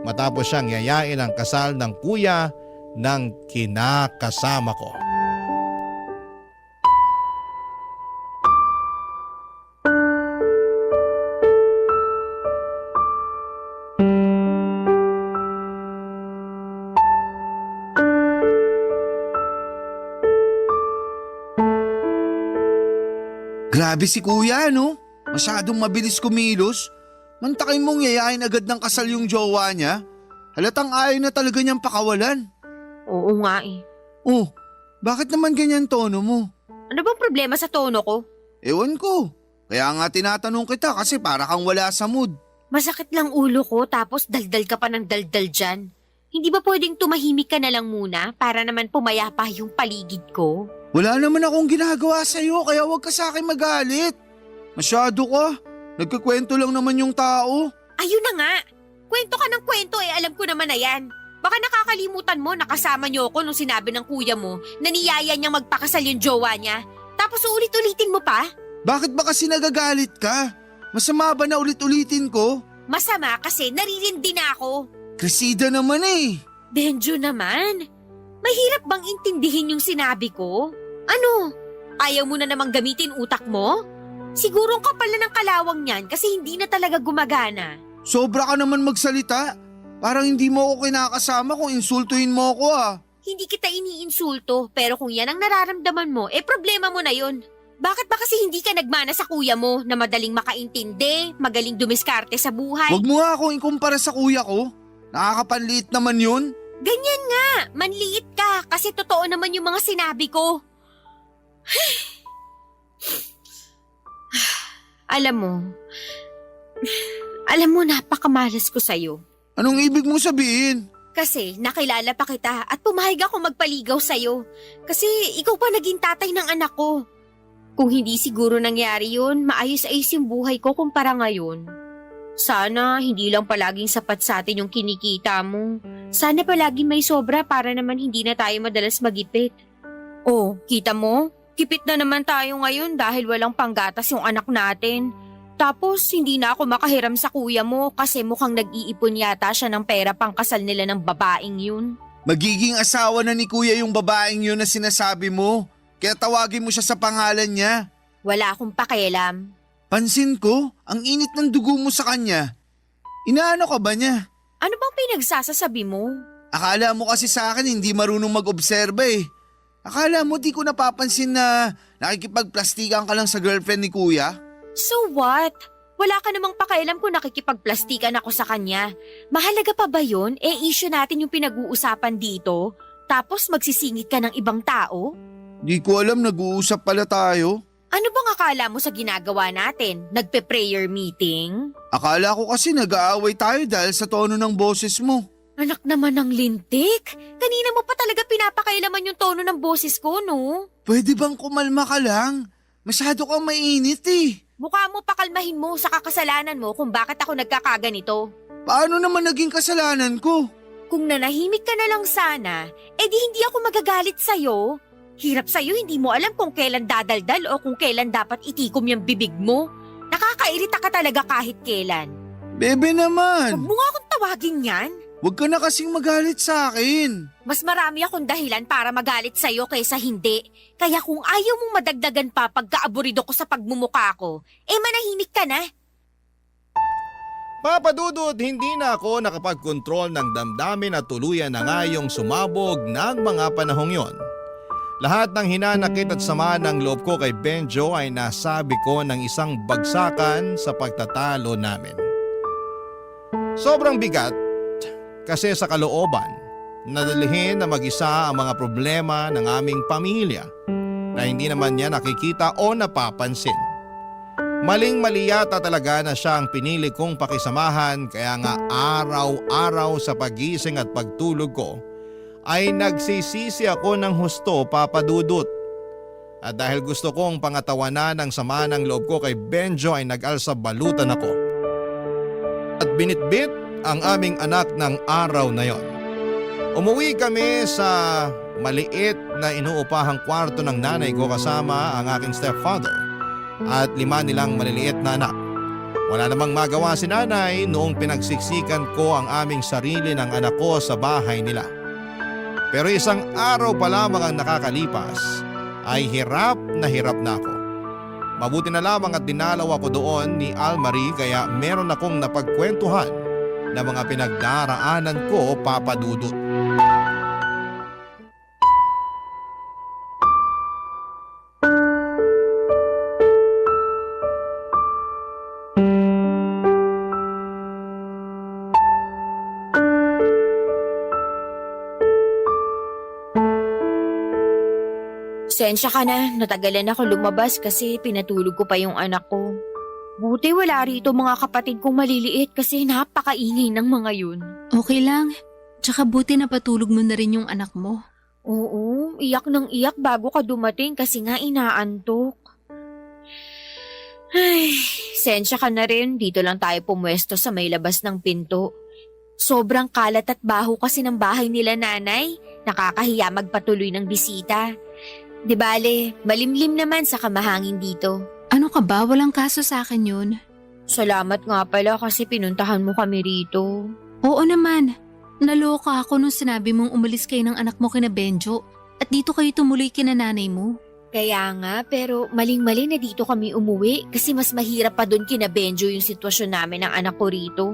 matapos siyang yayain ang kasal ng kuya ng kinakasama ko. Grabe si kuya, no? Masyadong mabilis kumilos. Mantakin mong yayain agad ng kasal yung jowa niya. Halatang ayaw na talaga niyang pakawalan. Oo nga eh. Oh, bakit naman ganyan tono mo? Ano bang problema sa tono ko? Ewan ko. Kaya nga tinatanong kita kasi para kang wala sa mood. Masakit lang ulo ko tapos daldal ka pa ng daldal dyan. Hindi ba pwedeng tumahimik ka na lang muna para naman pumayapa yung paligid ko? Wala naman akong ginagawa sa'yo kaya huwag ka sa akin magalit. Masyado ka. Nagkikwento lang naman yung tao. Ayun na nga. Kwento ka ng kwento alam ko naman na yan. Baka nakakalimutan mo nakasama niyo ako nung sinabi ng kuya mo na niyaya niyang magpakasal yung jowa niya. Tapos ulit-ulitin mo pa? Bakit ba kasi nagagalit ka? Masama ba na ulit-ulitin ko? Masama kasi naririndi na ako. Crescida naman eh. Benjo naman. Mahirap bang intindihin yung sinabi ko? Ano? Ayaw mo na namang gamitin utak mo? Siguro ang kapal na ng kalawang niyan kasi hindi na talaga gumagana. Sobra ka naman magsalita. Parang hindi mo ako kinakasama kung insultuhin mo ako ah. Hindi kita iniinsulto pero kung yan ang nararamdaman mo, problema mo na yun. Bakit ba kasi hindi ka nagmana sa kuya mo na madaling makaintindi, magaling dumiskarte sa buhay? Huwag mo nga akong ikumpara sa kuya ko. Nakakapanliit naman yun. Ganyan nga, manliit ka kasi totoo naman yung mga sinabi ko. Alam mo napakamalas ko sa'yo. Anong ibig mong sabihin? Kasi nakilala pa kita at pumayag ako magpaligaw sa'yo. Kasi ikaw pa naging tatay ng anak ko. Kung hindi siguro nangyari yun, maayos-ayos yung buhay ko kumpara ngayon. Sana hindi lang palaging sapat sa atin yung kinikita mo. Sana palaging may sobra para naman hindi na tayo madalas magipit. Oh, kita mo? Kipit na naman tayo ngayon dahil walang panggatas yung anak natin. Tapos hindi na ako makahiram sa kuya mo kasi mukhang nag-iipon yata siya ng pera pang kasal nila ng babaeng yun. Magiging asawa na ni kuya yung babaeng yun na sinasabi mo. Kaya tawagin mo siya sa pangalan niya. Wala akong pakialam. Pansin ko, ang init ng dugo mo sa kanya. Inaano ka ba niya? Ano bang pinagsasasabi mo? Akala mo kasi sa akin hindi marunong mag-obserba eh. Akala mo di ko napapansin na nakikipagplastikan ka lang sa girlfriend ni kuya? So what? Wala ka namang pakialam kung nakikipagplastikan ako sa kanya. Mahalaga pa ba yun? Issue natin yung pinag-uusapan dito. Tapos magsisingit ka ng ibang tao? Di ko alam, nag-uusap pala tayo. Ano bang akala mo sa ginagawa natin? Nagpe-prayer meeting? Akala ko kasi nag-aaway tayo dahil sa tono ng boses mo. Anak naman ng lintik. Kanina mo pa talaga pinapakailaman yung tono ng boses ko, no? Pwede bang kumalma ka lang? Masyado kang mainit eh. Mukha mo pakalmahin mo sa kakasalanan mo kung bakit ako nagkakaganito. Paano naman naging kasalanan ko? Kung nanahimik ka na lang sana, di hindi ako magagalit sa'yo. Hirap sa'yo, hindi mo alam kung kailan dadaldal o kung kailan dapat itikom yung bibig mo. Nakakairita ka talaga kahit kailan. Bebe naman. Huwag mo nga akong tawagin yan. Huwag ka na kasing magalit sa akin. Mas marami akong dahilan para magalit sa'yo kaysa hindi. Kaya kung ayaw mong madagdagan pa pagkaaburido ko sa pagmumuka ko, manahimik ka na. Papa Dudut, hindi na ako nakapag-control ng damdamin at tuluyan na nga yung sumabog ng mga panahong yon. Lahat ng hinanakit at sama ng loob ko kay Benjo ay nasabi ko ng isang bagsakan sa pagtatalo namin. Sobrang bigat kasi sa kalooban, nadalhin na mag-isa ang mga problema ng aming pamilya na hindi naman niya nakikita o napapansin. Maling-mali yata talaga na siya ang pinili kong pakisamahan kaya nga araw-araw sa pagising at pagtulog ko ay nagsisisi ako ng husto, Papa Dudut. At dahil gusto kong pangatawanan ang sama ng loob ko kay Benjo ay nag-alsa balutan ako. At binitbit ang aming anak ng araw na yon. Umuwi kami sa maliit na inuupahang kwarto ng nanay ko kasama ang aking stepfather at 5 nilang maliliit na anak. Wala namang magawa si nanay noong pinagsiksikan ko ang aming sarili ng anak ko sa bahay nila. Pero isang araw pa lamang ang nakakalipas ay hirap na ako. Mabuti na lamang at dinalaw ako doon ni Almarie kaya meron akong napagkwentuhan na mga pinagdaraanan ko, Papa Dudut. Sensya ka na, natagalan ako lumabas kasi pinatulog ko pa yung anak ko. Buti wala rito mga kapatid kong maliliit kasi napakaingay ng mga yun. Okay lang. Tsaka buti na patulog mo na rin yung anak mo. Oo, iyak ng iyak bago ka dumating kasi nga inaantok. Ay, sensya ka na rin. Dito lang tayo pumwesto sa may labas ng pinto. Sobrang kalat at baho kasi ng bahay nila nanay. Nakakahiya magpatuloy ng bisita. Di bale, malimlim naman sa kamahangin dito. Ano ka ba? Walang kaso sa akin yun. Salamat nga pala kasi pinuntahan mo kami rito. Oo naman. Naloka ako nung sinabi mong umalis kayo ng anak mo kina Benjo at dito kayo tumuloy kina nanay mo. Kaya nga, pero maling-mali na dito kami umuwi kasi mas mahirap pa doon kina Benjo yung sitwasyon namin ng anak ko rito.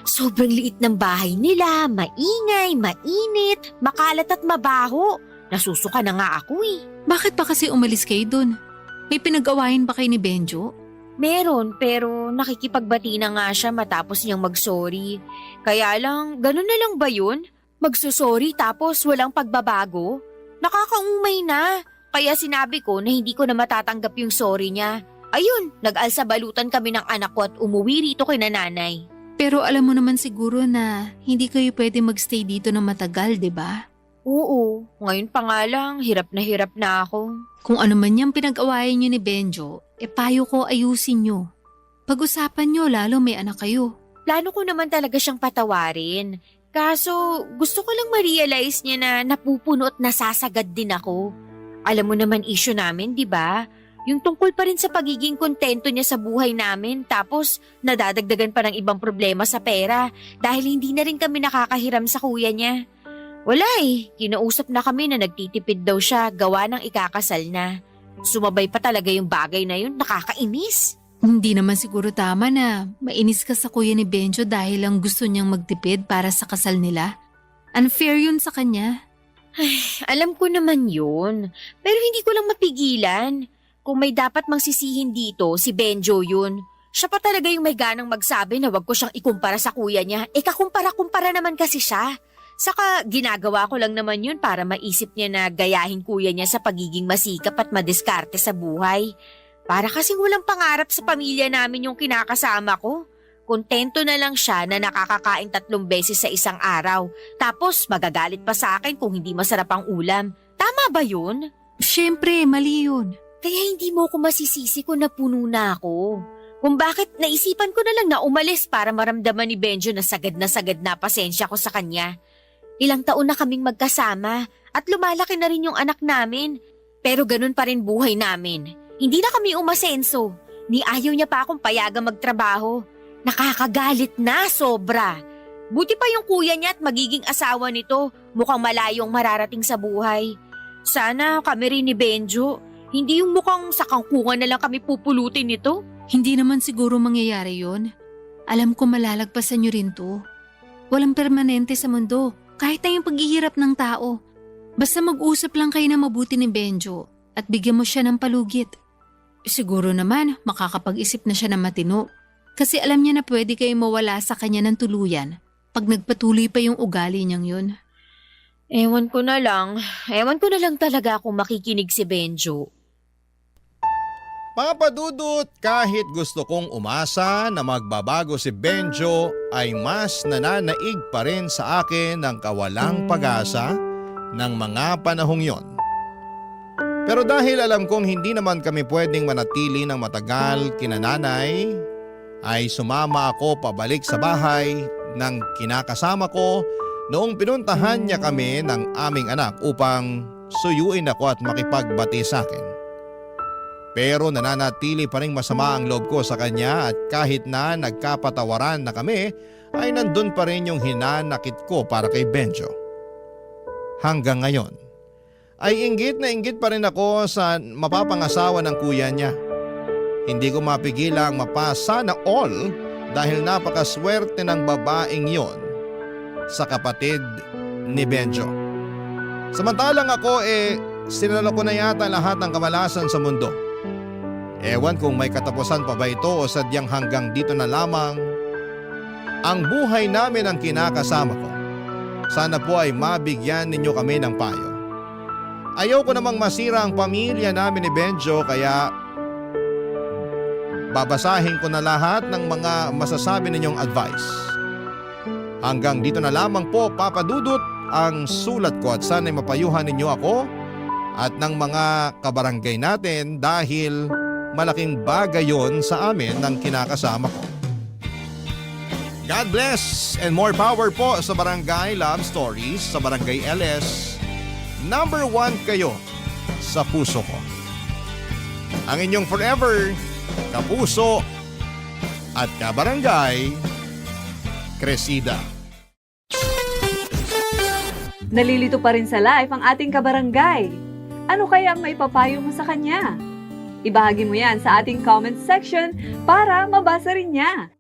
Sobrang liit ng bahay nila, maingay, mainit, makalat at mabaho. Nasusuka na nga ako eh. Bakit pa kasi umalis kayo dun? May pinag-awayan ba kayo ni Benjo? Meron, pero nakikipagbati na nga siya matapos niyang mag-sorry. Kaya lang, ganun na lang ba yun? Magsusorry tapos walang pagbabago? Nakakaumay na. Kaya sinabi ko na hindi ko na matatanggap yung sorry niya. Ayun, nag-alsa balutan kami ng anak ko at umuwi rito kay nanay. Pero alam mo naman siguro na hindi kayo pwede magstay dito na matagal, di ba? Oo, ngayon pa nga lang, hirap na ako. Kung ano man yung pinag-awayan nyo ni Benjo, payo ko ayusin nyo. Pag-usapan nyo lalo may anak kayo. Plano ko naman talaga siyang patawarin. Kaso gusto ko lang ma-realize niya na napupuno at nasasagad din ako. Alam mo naman issue namin, di ba? Yung tungkol pa rin sa pagiging kontento niya sa buhay namin tapos nadadagdagan pa ng ibang problema sa pera dahil hindi na rin kami nakakahiram sa kuya niya. Wala eh, kinausap na kami na nagtitipid daw siya gawa ng ikakasal na. Sumabay pa talaga yung bagay na yun, nakakainis. Hindi naman siguro tama na mainis ka sa kuya ni Benjo dahil lang gusto niyang magtipid para sa kasal nila. Unfair yun sa kanya. Alam ko naman yun. Pero hindi ko lang mapigilan. Kung may dapat magsisihin dito, si Benjo yun. Siya pa talaga yung may ganang magsabi na wag ko siyang ikumpara sa kuya niya. Kakumpara-kumpara naman kasi siya. Saka ginagawa ko lang naman yun para maisip niya na gayahin kuya niya sa pagiging masikap at madiskarte sa buhay. Para kasing walang pangarap sa pamilya namin yung kinakasama ko. Kontento na lang siya na nakakakain 3 beses sa isang araw. Tapos magagalit pa sa akin kung hindi masarap ang ulam. Tama ba yun? Siyempre, mali yun. Kaya hindi mo ko masisisi kung napuno na ako. Kung bakit naisipan ko na lang na umalis para maramdaman ni Benjo na sagad na pasensya ko sa kanya. Ilang taon na kaming magkasama at lumalaki na rin yung anak namin. Pero ganun pa rin buhay namin. Hindi na kami umasenso. Ni ayaw niya pa akong payagang magtrabaho. Nakakagalit na sobra. Buti pa yung kuya niya at magiging asawa nito. Mukhang malayong mararating sa buhay. Sana kami rin ni Benjo. Hindi yung mukhang sa kangkungan na lang kami pupulutin nito. Hindi naman siguro mangyayari yun. Alam ko malalagpasan nyo rin to. Walang permanente sa mundo, kahit na yung paghihirap ng tao. Basta mag-usap lang kayo na mabuti ni Benjo at bigyan mo siya ng palugit. Siguro naman makakapag-isip na siya ng matino. Kasi alam niya na pwede kayo mawala sa kanya ng tuluyan pag nagpatuloy pa yung ugali niyang yun. Ewan ko na lang talaga kung makikinig si Benjo. Papa Dudut, kahit gusto kong umasa na magbabago si Benjo ay mas nananaig pa rin sa akin ng kawalang pag-asa ng mga panahong yon. Pero dahil alam kong hindi naman kami pwedeng manatili ng matagal kina nanay, ay sumama ako pabalik sa bahay ng kinakasama ko noong pinuntahan niya kami ng aming anak upang suyuin ako at makipagbati sa akin. Pero nananatili pa rin masama ang loob ko sa kanya at kahit na nagkapatawaran na kami ay nandun pa rin yung hinanakit ko para kay Benjo. Hanggang ngayon ay inggit na inggit pa rin ako sa mapapangasawa ng kuya niya. Hindi ko mapigilang mapasa na all dahil napakaswerte ng babaeng yon sa kapatid ni Benjo. Samantalang ako sinalo ko na yata lahat ng kamalasan sa mundo. Ewan kung may katapusan pa ba ito o sadyang hanggang dito na lamang ang buhay namin ang kinakasama ko. Sana po ay mabigyan ninyo kami ng payo. Ayaw ko namang masira ang pamilya namin ni Benjo kaya babasahin ko na lahat ng mga masasabi ninyong advice. Hanggang dito na lamang po, Papa Dudut, ang sulat ko at sana'y mapayuhan ninyo ako at ng mga kabarangay natin dahil malaking bagay yon sa amin ng kinakasama ko. God bless and more power po sa Barangay Love Stories sa Barangay LS. Number 1 kayo sa puso ko. Ang inyong forever, kapuso at kabarangay, Cresida. Nalilito pa rin sa life ang ating kabarangay. Ano kaya ang maipapayo mo sa kanya? Ibahagi mo yan sa ating comment section para mabasa rin niya.